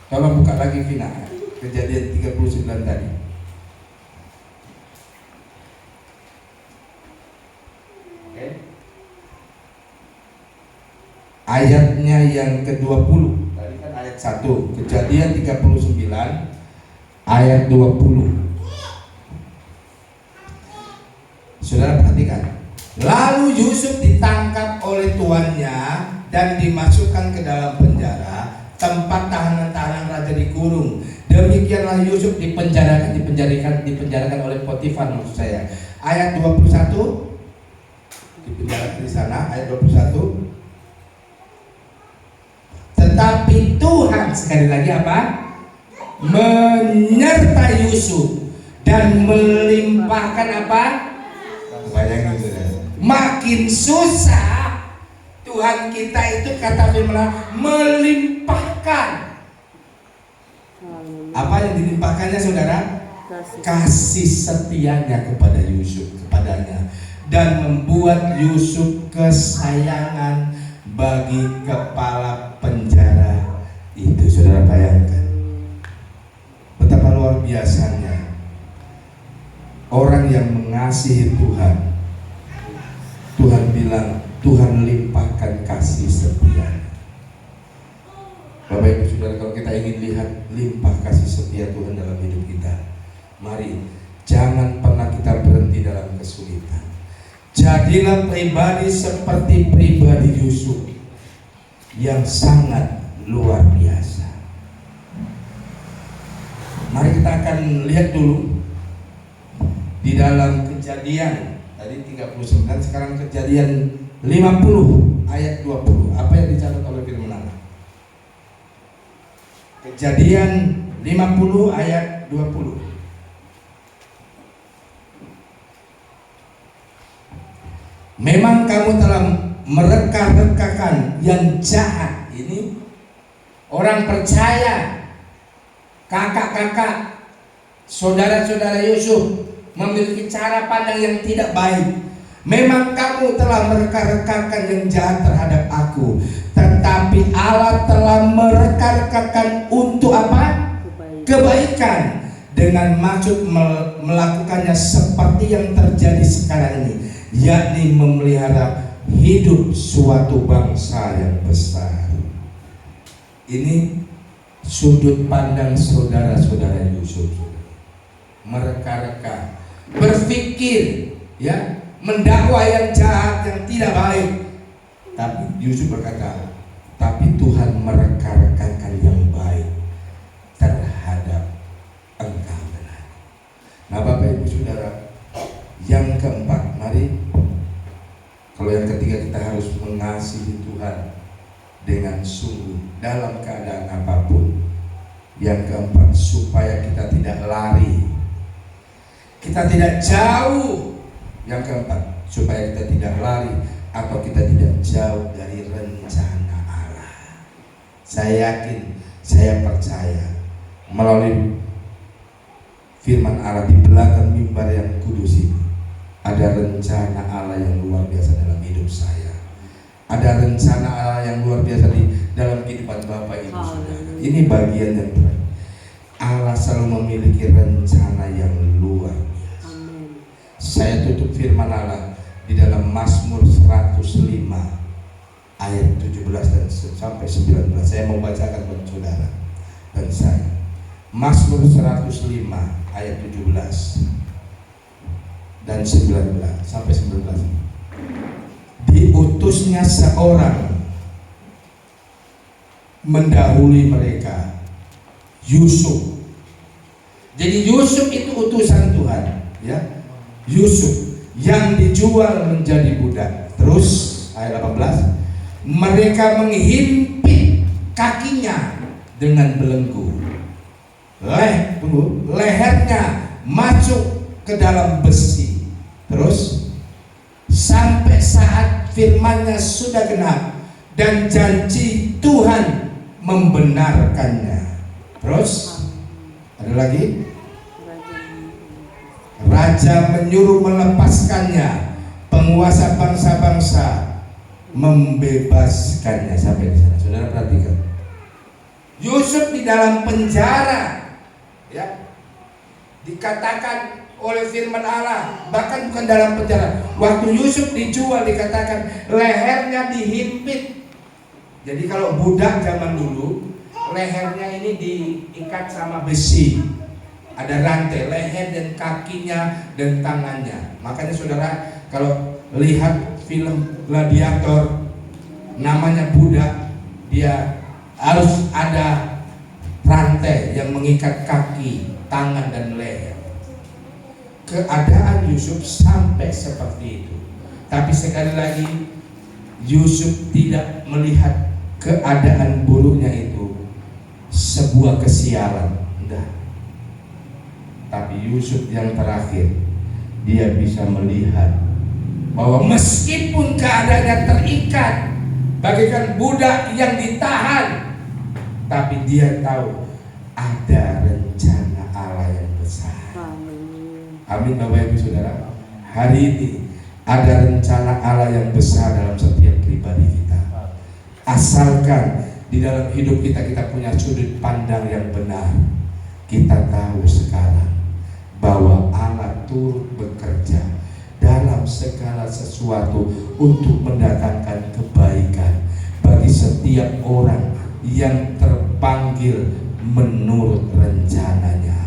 Tolong buka lagi Vina, Kejadian 39 tadi. Okay. Ayatnya yang ke-20. Tadi kan ayat 1, Kejadian 39 ayat 20. Saudara perhatikan. Lalu Yusuf ditangkap oleh tuannya dan dimasukkan ke dalam penjara, tempat tahanan-tahanan raja dikurung. Demikianlah Yusuf dipenjarakan oleh Potifar, maksud saya. Ayat 21 dipenjarakan di sana, ayat 21. Tetapi Tuhan, sekali lagi apa? Menyertai Yusuf dan melimpahkan apa? Bayangin saudara. Makin susah, Tuhan kita itu kata firman melimpahkan. Apa yang dilimpahkannya saudara? Kasih setianya kepada Yusuf, kepadanya, dan membuat Yusuf kesayangan bagi kepala penjara itu. Saudara bayangkan betapa luar biasanya orang yang mengasihi Tuhan. Tuhan bilang, Tuhan limpahkan kasih setia. Bapak Ibu Saudara, kalau kita ingin lihat limpah kasih setia Tuhan dalam hidup kita, mari jangan pernah kita berhenti dalam kesulitan. Jadilah pribadi seperti pribadi Yusuf yang sangat luar biasa. Mari kita akan lihat dulu di dalam Kejadian tadi 39, sekarang Kejadian 50 ayat 20. Apa yang dicatat oleh firman Allah? Kejadian 50 ayat 20. Memang kamu telah mereka-rekakan yang jahat. Ini orang percaya, kakak-kakak, saudara-saudara Yusuf memiliki cara pandang yang tidak baik. Memang kamu telah mereka-rekakan yang jahat terhadap aku, tetapi Allah telah mereka-rekakan untuk apa? Kebaikan. dengan maksud melakukannya seperti yang terjadi sekarang ini, yakni memelihara hidup suatu bangsa yang besar. Ini sudut pandang saudara-saudara Yusuf. Mereka-reka berpikir, ya, mendakwa yang jahat, yang tidak baik. Tapi Yusuf berkata, tapi Tuhan mereka-rekakan yang baik terhadap engkau benar. Nah, Bapak Ibu Saudara, yang keempat, mari, kalau yang ketiga kita harus mengasihi Tuhan dengan sungguh dalam keadaan apapun. Yang keempat, supaya kita tidak lari, kita tidak jauh. Yang keempat, supaya kita tidak lari atau kita tidak jauh dari rencana Allah. Saya yakin, saya percaya melalui firman Allah di belakang mimbar yang kudus ini ada rencana Allah yang luar biasa dalam hidup saya. Ada rencana Allah yang luar biasa di dalam kehidupan Bapak Ibu Saudara. Ini bagian yang terakhir. Allah selalu memiliki rencana yang luar biasa. Saya tutup firman Allah di dalam Mazmur 105 ayat 17 dan sampai 19. Saya mau bacakan buat saudara dan saya. Mazmur 105 ayat 17 dan 19 sampai 19. Diutusnya seorang mendahului mereka, Yusuf. Jadi Yusuf itu utusan Tuhan, ya. Yusuf yang dijual menjadi budak. Terus ayat 18, mereka menghimpit kakinya dengan belenggu. Lehernya masuk ke dalam besi. Terus sampai saat firman-Nya sudah genap dan janji Tuhan membenarkannya. Terus ada lagi, raja menyuruh melepaskannya, penguasa bangsa-bangsa membebaskannya. Sampai di sana, saudara perhatikan. Yusuf di dalam penjara, ya, dikatakan oleh firman Allah, bahkan bukan dalam penjara. Waktu Yusuf dijual dikatakan lehernya dihimpit. Jadi kalau budak zaman dulu, lehernya ini diikat sama besi. Ada rantai, leher dan kakinya dan tangannya. Makanya saudara kalau lihat film Gladiator, namanya budak, dia harus ada rantai yang mengikat kaki, tangan dan leher. Keadaan Yusuf sampai seperti itu. Tapi sekali lagi, Yusuf tidak melihat keadaan buruknya itu sebuah kesialan. Enggak. Tapi Yusuf yang terakhir, dia bisa melihat bahwa meskipun keadaannya terikat bagaikan budak yang ditahan, tapi dia tahu ada rencana Allah yang besar. Amin Bapak Ibu Saudara. Hari ini ada rencana Allah yang besar dalam setiap pribadi kita. Asalkan di dalam hidup kita punya sudut pandang yang benar. Kita tahu sekarang bahwa Allah turut bekerja dalam segala sesuatu untuk mendatangkan kebaikan bagi setiap orang yang terpanggil menurut rencananya.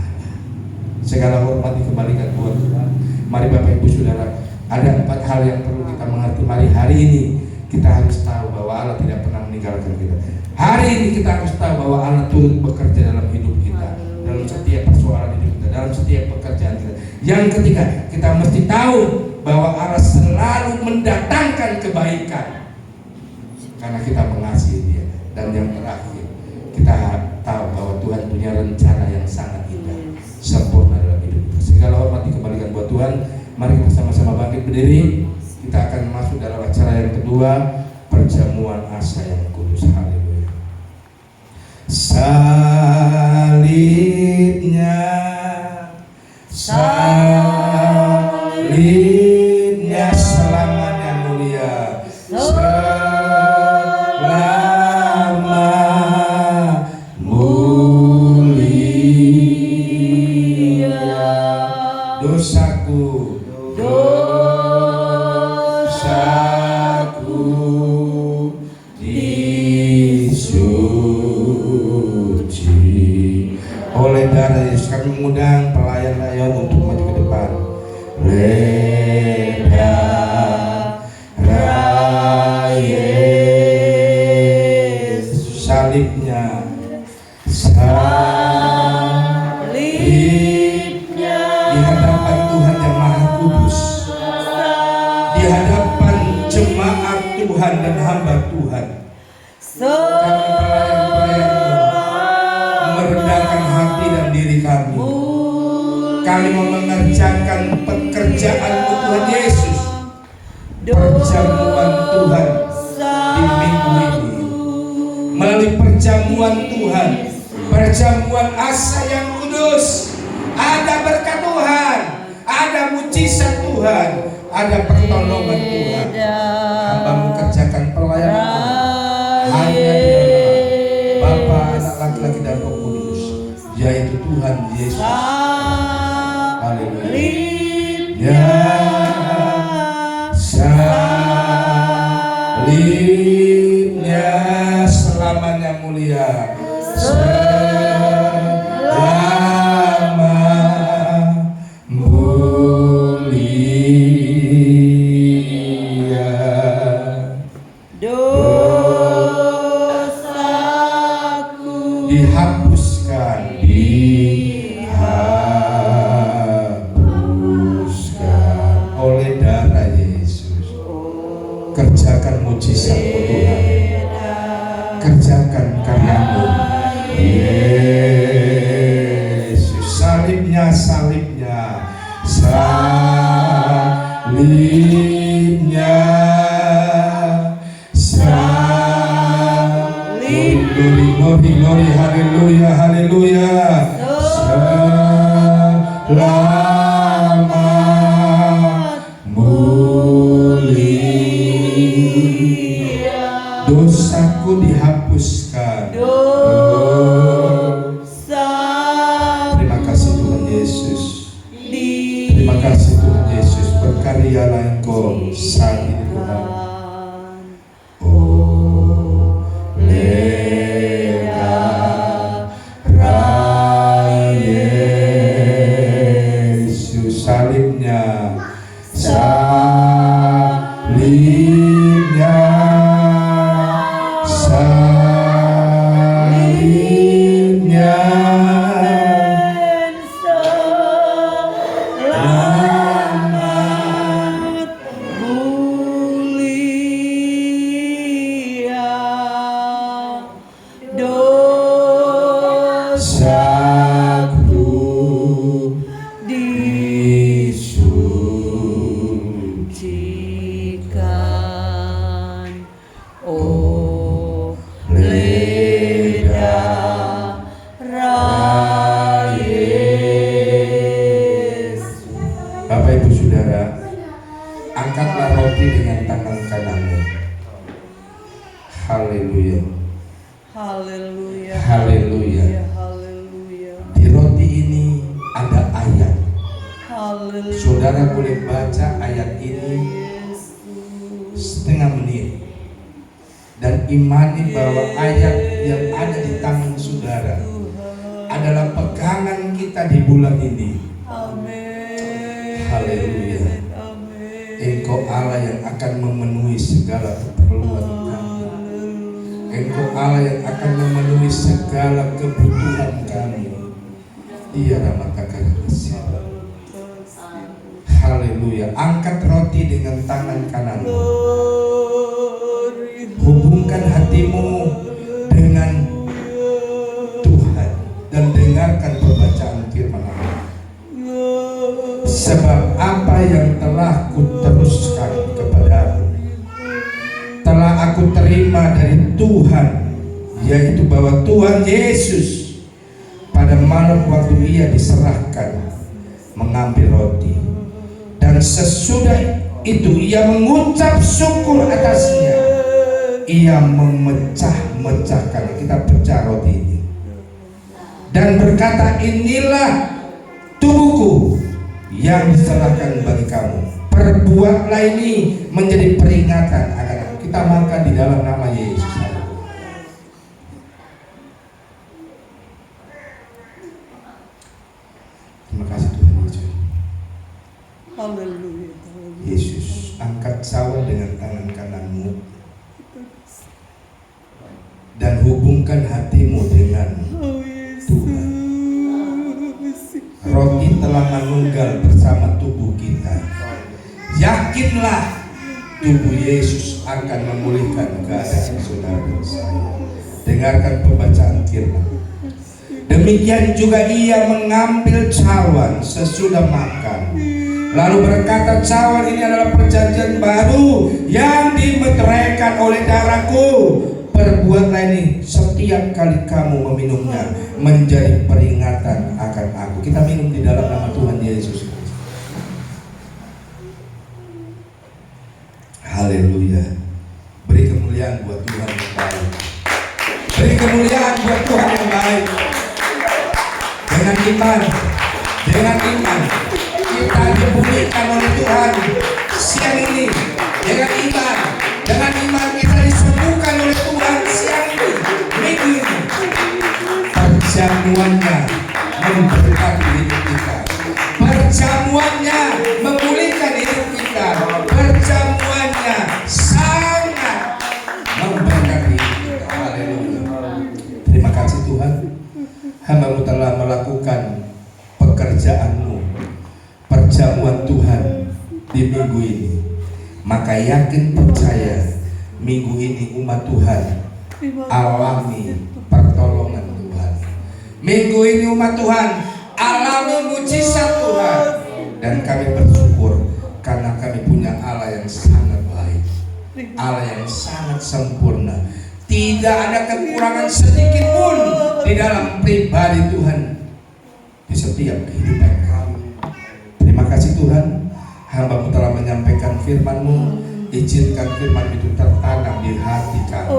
Segala hormat dikembalikan buat Tuhan. Mari Bapak Ibu Saudara, ada 4 hal yang perlu kita mengerti. Mari hari ini kita harus tahu bahwa Allah tidak pernah meninggalkan kita. Hari ini kita harus tahu bahwa Allah turut bekerja dalam hidup kita, dalam setiap persoalan hidup kita, dalam setiap pekerjaan kita. Yang ketiga, kita mesti tahu bahwa Allah selalu mendatangkan kebaikan karena kita mengasihi Dia. Dan yang terakhir, kita tahu bahwa Tuhan punya rencana yang sangat indah, sempurna dalam hidup kita. Segala hormat dikembalikan buat Tuhan. Mari kita sama-sama bangkit berdiri. Kita akan masuk dalam acara yang kedua, perjamuan asa yang kudus. Haleluya. Salibnya selamanya mulia. Selama mulia. oleh darah Yesus. Kami mengundang pelayan-pelayan untuk maju ke depan. Darah Yesus, salibnya, di hadapan Tuhan yang Maha Kudus, di hadapan jemaat Tuhan dan hamba Tuhan. Kami pelayan-pelayan-Mu merendahkan hati dan diri kami. Kami mau mengerjakan pekerjaan-Mu Tuhan Yesus. Perjamuan Tuhan di minggu ini, melalui perjamuan Tuhan, perjamuan asa yang kudus, ada berkat Tuhan, ada mujizat Tuhan, ada pertolongan Tuhan. Hamba-Mu kerjakan pelayanan hanya di dalam Bapa, Anak, laki-laki dan Roh Kudus, yaitu Tuhan Yesus. Haleluya. Salibnya selamanya mulia, selama mulia. Dosaku Dihapuskan oleh darah Yesus. Kerjakan mujizat-Mu Tuhan, kerjakan karya-Mu Yesus. Salibnya, salibnya, salibnya, salib. Glory, glory, glory, haleluya, haleluya. Selama mulia, dosaku dihapuskan. Terima kasih Tuhan Yesus. Terima kasih Tuhan Yesus. Berkaryalah Engkau saat ini Tuhan. Salibnya, salibnya, salibnya, selamat mulia, dosaku disucikan oleh darah Yesus. Bapak Ibu Saudara, angkatlah roti dengan tangan kananmu. Haleluya. Haleluya. Haleluya. Haleluya. Di roti ini ada ayat. Haleluya. Saudara boleh baca ayat ini setengah menit dan imani bahwa ayat yang ada di tangan saudara adalah pegangan kita di bulan ini. Amin. Haleluya. Amin. Engkau Allah yang akan memenuhi segala keperluan kami. Engkau Allah yang akan memenuhi segala kebutuhan kami. Iya Ramakakara. Haleluya. Angkat roti dengan tangan kananmu. Hubungkan hatimu dengan Tuhan dan dengarkan pembacaan firman Allah. Sebab apa yang telah kuteruskan kepadamu telah aku terima dari Tuhan, yaitu bahwa Tuhan Yesus pada malam waktu Ia diserahkan mengambil roti, dan sesudah itu Ia mengucap syukur atasnya, Ia memecah-mecahkan. Kita pecah roti ini dan berkata, inilah tubuhku yang diserahkan bagi kamu. Perbuatlah ini menjadi peringatan akan aku. Kita makan di dalam nama Yesus. Haleluya. Yesus, angkat cawan dengan tangan kananmu dan hubungkan hatimu dengan Tuhan. Roti telah menunggal bersama tubuh kita. Yakinlah tubuh Yesus akan memulihkan keadaan saudara dan saya. Dengarkan pembacaan firman. Demikian juga ia mengambil cawan sesudah makan, lalu berkata, cawan ini adalah perjanjian baru yang dimeteraikan oleh darahku. Perbuatlah ini setiap kali kamu meminumnya menjadi peringatan akan aku. Kita minum di dalam nama Tuhan Yesus. Haleluya. Beri kemuliaan buat Tuhan yang baik. Beri kemuliaan buat Tuhan yang baik. Dengan iman kita dipulihkan oleh Tuhan siang ini. Dengan iman kita disembuhkan oleh Tuhan siang ini. Minggu ini perjamuannya memberkati hidup kita. Perjamuannya memulihkan hidup kita. Perjamuannya sangat memberkati hidup kita. Haleluya. Terima kasih Tuhan. Hamba-Mu telah melakukan pekerjaan-Mu, perjamuan Tuhan di minggu ini. Maka yakin percaya minggu ini umat Tuhan alami pertolongan Tuhan. Minggu ini umat Tuhan alami mujizat Tuhan. Dan kami bersyukur karena kami punya Allah yang sangat baik, Allah yang sangat sempurna. Tidak ada kekurangan sedikit pun di dalam pribadi Tuhan di setiap kehidupan kami. Terima kasih Tuhan, hamba-Mu telah menyampaikan firman-Mu. Izinkan firman itu tertanam di hati kami.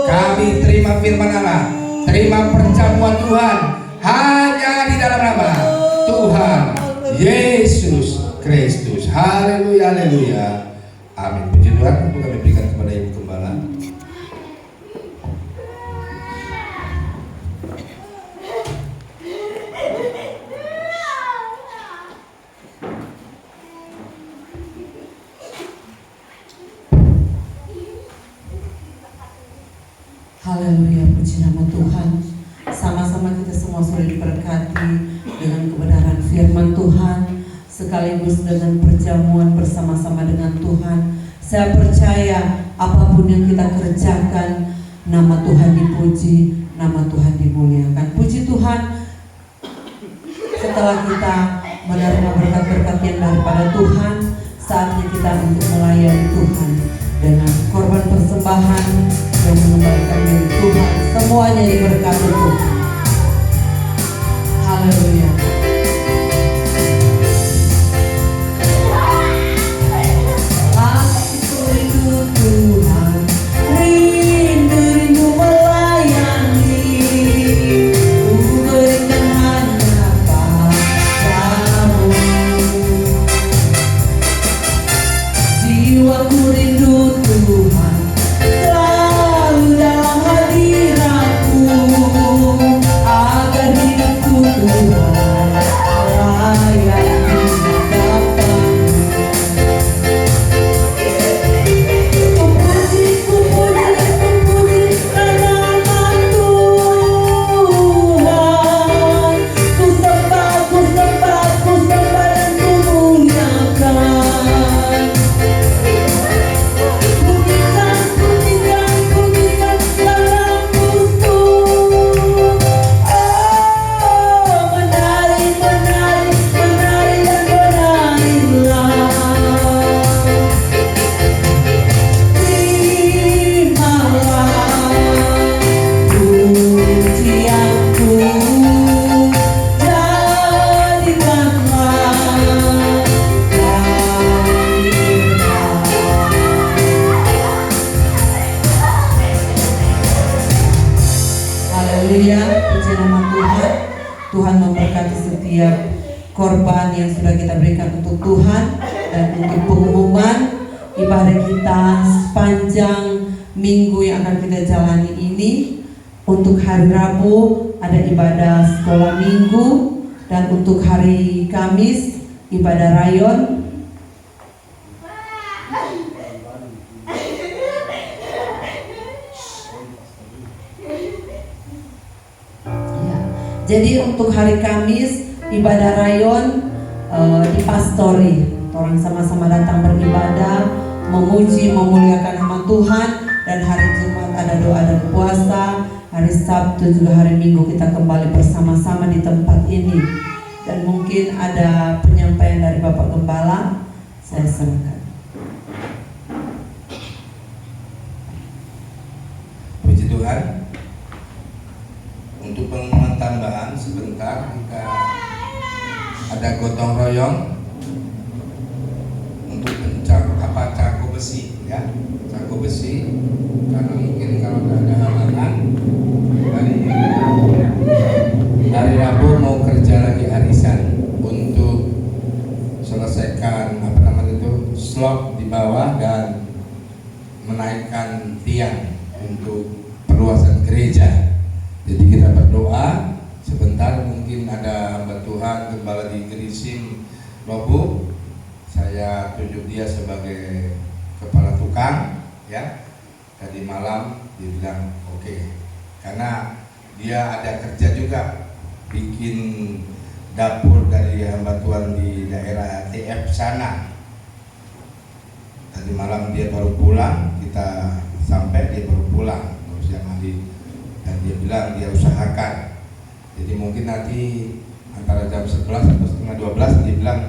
Kami terima firman Allah, terima perjamuan Tuhan hanya di dalam nama Tuhan Yesus Kristus. Haleluya, haleluya. Amin. Puji Tuhan, untuk kami berikan kepada Ibu Gembala. Haleluya, puji nama Tuhan. Sama-sama kita semua sudah diberkati dengan kebenaran firman Tuhan, sekaligus dengan perjamuan bersama-sama dengan Tuhan. Saya percaya apapun yang kita kerjakan, nama Tuhan dipuji, nama Tuhan dimuliakan. Puji Tuhan, setelah kita menerima berkat-berkat yang daripada Tuhan, saatnya kita untuk melayani Tuhan dengan korban persembahan yang mengembalikan diri Tuhan. Semuanya diberkati Tuhan. Haleluya. Aku rindu Tuhan, rindu melayani. Ku berikan hanya padamu. Jiwaku rindu Tuhan, selalu dalam hadiratmu, agar hidupku Tuhan melayani hadapanmu. Ku puji nama Tuhan. Ku sembah dan ku muliakan. Pujikan dalam musuh. Oh, menari dan menarilah. Terimalah pujianku, jadikanlah Haleluya, puji nama Tuhan. Tuhan memberkati setiap korban yang sudah kita berikan untuk Tuhan. Dan untuk pengumuman ibadah kita sepanjang minggu yang akan kita jalani ini, untuk hari Rabu ada ibadah sekolah minggu, dan untuk hari Kamis ibadah rayon, Jadi untuk hari Kamis ibadah rayon di pastori, orang sama-sama datang beribadah, memuji, memuliakan nama Tuhan. Dan hari Jumat ada doa dan puasa. Hari Sabtu juga hari Minggu kita kembali bersama-sama di tempat ini. Dan mungkin ada penyampaian dari Bapak Gembala, saya serahkan. Puji Tuhan. Untuk pengumuman tambahan sebentar, kita ada gotong royong untuk cako besi, ya, cako besi. Karena mungkin kalau ada halangan hari Rabu mau kerja lagi arisan untuk selesaikan slot di bawah dan menaikkan tiang untuk perluasan gereja. Jadi kita berdoa sebentar, mungkin ada hamba Tuhan Gembala di Gerisim Lobu, saya tunjuk dia sebagai kepala tukang, ya. Tadi malam dia bilang oke, karena dia ada kerja juga bikin dapur dari hamba Tuhan di daerah TF sana. Tadi malam dia baru pulang, kita sampai dia baru pulang siang hari. Dan dia bilang dia usahakan. Jadi mungkin nanti antara jam 11 atau setengah 12 dia bilang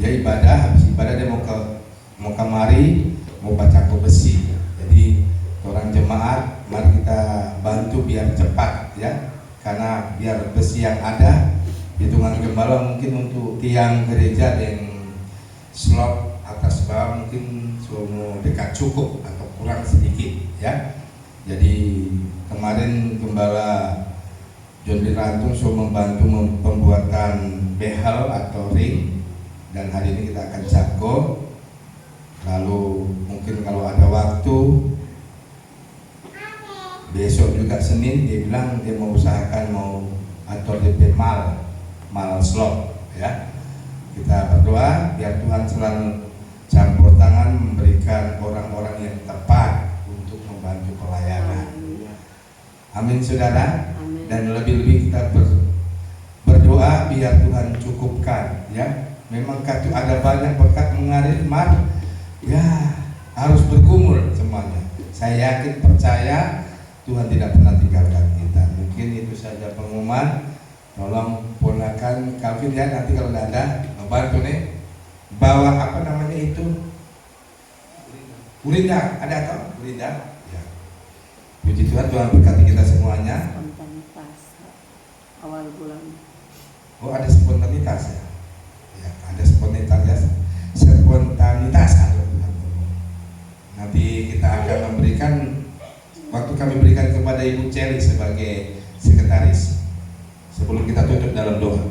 dia ibadah, habis ibadah dia mau kemari mau baca besi. Jadi orang jemaat mari kita bantu biar cepat, ya. Karena biar besi yang ada hitungan gembala mungkin untuk tiang gereja yang slot atas bawah mungkin semua dekat cukup atau kurang sedikit, ya. Jadi kemarin Gembala John Rantung sudah membantu pembuatan behel atau ring, dan hari ini kita akan cako. Lalu mungkin kalau ada waktu besok juga Senin dia bilang dia mau usahakan mau atur DP mal slot, ya. Kita berdoa biar Tuhan selalu campur tangan memberikan orang-orang yang tepat untuk membantu pelayanan. Amin saudara. Amin. Dan lebih-lebih kita berdoa biar Tuhan cukupkan, ya. Memang ada banyak berkat mengalir, ya harus bergumul semuanya. Saya yakin percaya Tuhan tidak pernah tinggalkan kita. Mungkin itu saja pengumuman. Tolong ponakan Calvin, ya, nanti kalau tidak ada membantu nih bawa apa namanya itu Urinda, ada atau Urinda, ya. Puji Tuhan, Tuhan berkati kita semuanya. Spontanitas awal bulan. Oh, ada spontanitas, ya. Ya, ada spontanitas. Nanti kita akan memberikan, waktu kami berikan kepada Ibu Celi sebagai sekretaris sebelum kita tutup dalam doa.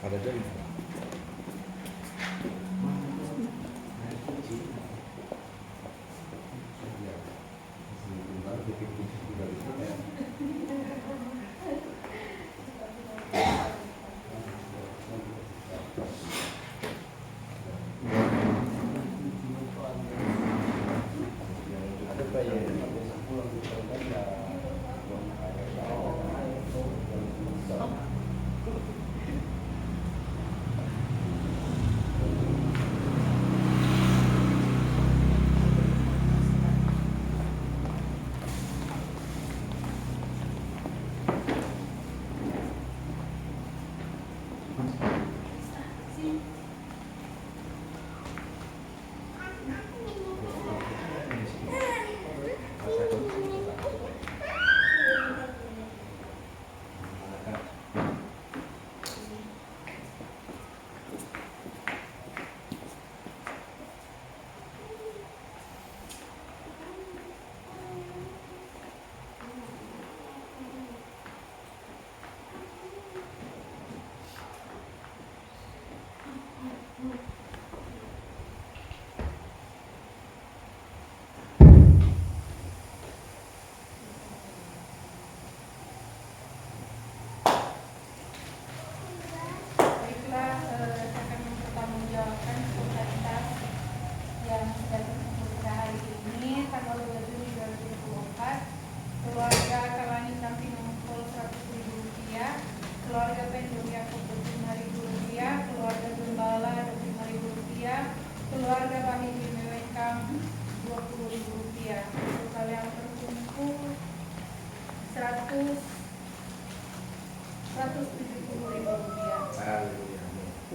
Ada dari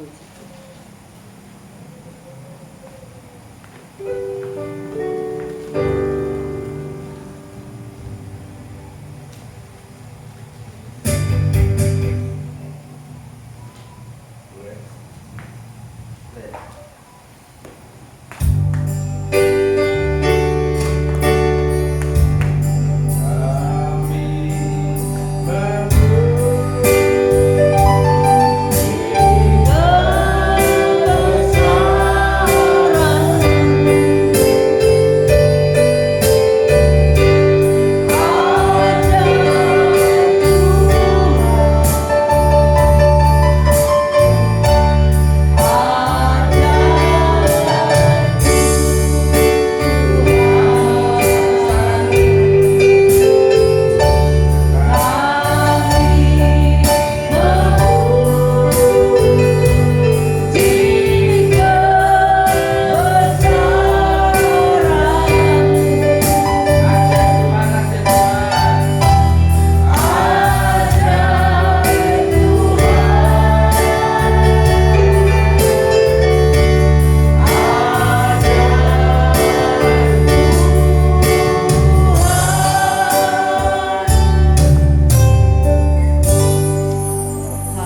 Puji Tuhan.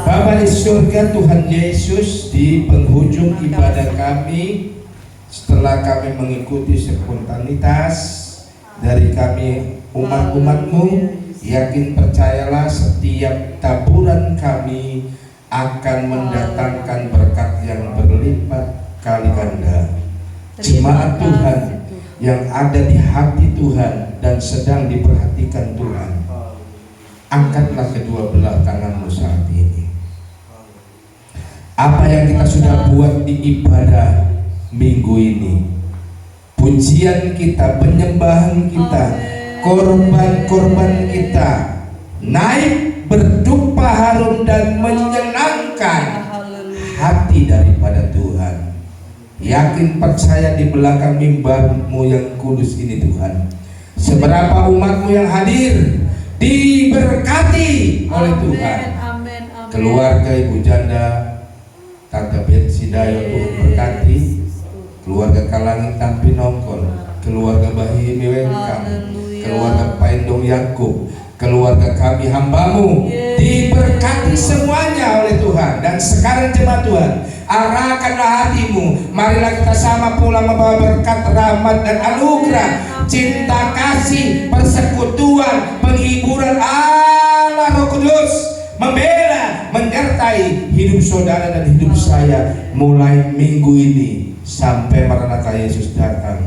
Bapa di surga, Tuhan Yesus, di penghujung ibadah kami, setelah kami mengikuti spontanitas dari kami umat-umat-Mu, yakin percayalah setiap taburan kami akan mendatangkan berkat yang berlipat kali ganda. Jemaat Tuhan yang ada di hati Tuhan dan sedang diperhatikan Tuhan, angkatlah kedua belah tanganmu saat ini. Apa yang kita sudah buat di ibadah minggu ini, pujian kita, penyembahan kita, korban-korban kita naik berdupa harum dan menyenangkan hati daripada Tuhan. Yakin percaya di belakang mimbar-Mu yang kudus ini Tuhan, seberapa umat-Mu yang hadir diberkati oleh Tuhan. Keluarga Ibu Janda, Tante Betsy Dayo, Tuhan berkati. Keluarga Kalangin Tampi Nongkol, keluarga Bahi Miwengkang, keluarga Paindong Yakub, keluarga kami hamba-Mu diberkati semuanya oleh Tuhan. Dan sekarang jemaat Tuhan, arahkanlah hatimu, marilah kita sama pulang membawa berkat, rahmat dan anugerah, cinta kasih, persekutuan, penghiburan Allah Roh Kudus membela, menyertai hidup saudara dan hidup saya mulai minggu ini sampai Maranatha Yesus datang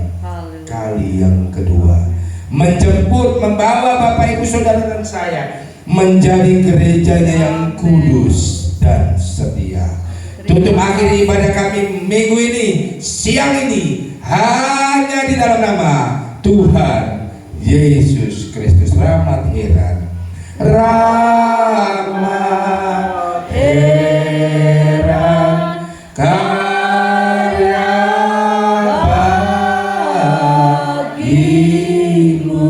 kali yang kedua, menjemput, membawa Bapak Ibu Saudara dan saya menjadi gerejanya yang kudus dan setia. Tutup akhir ibadah kami minggu ini, siang ini, hanya di dalam nama Tuhan Yesus Kristus. Rahmat heran, rahmat heran, karya bagimu.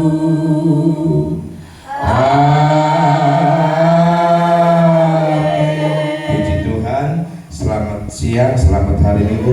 Puji Tuhan. Selamat siang, selamat hari Minggu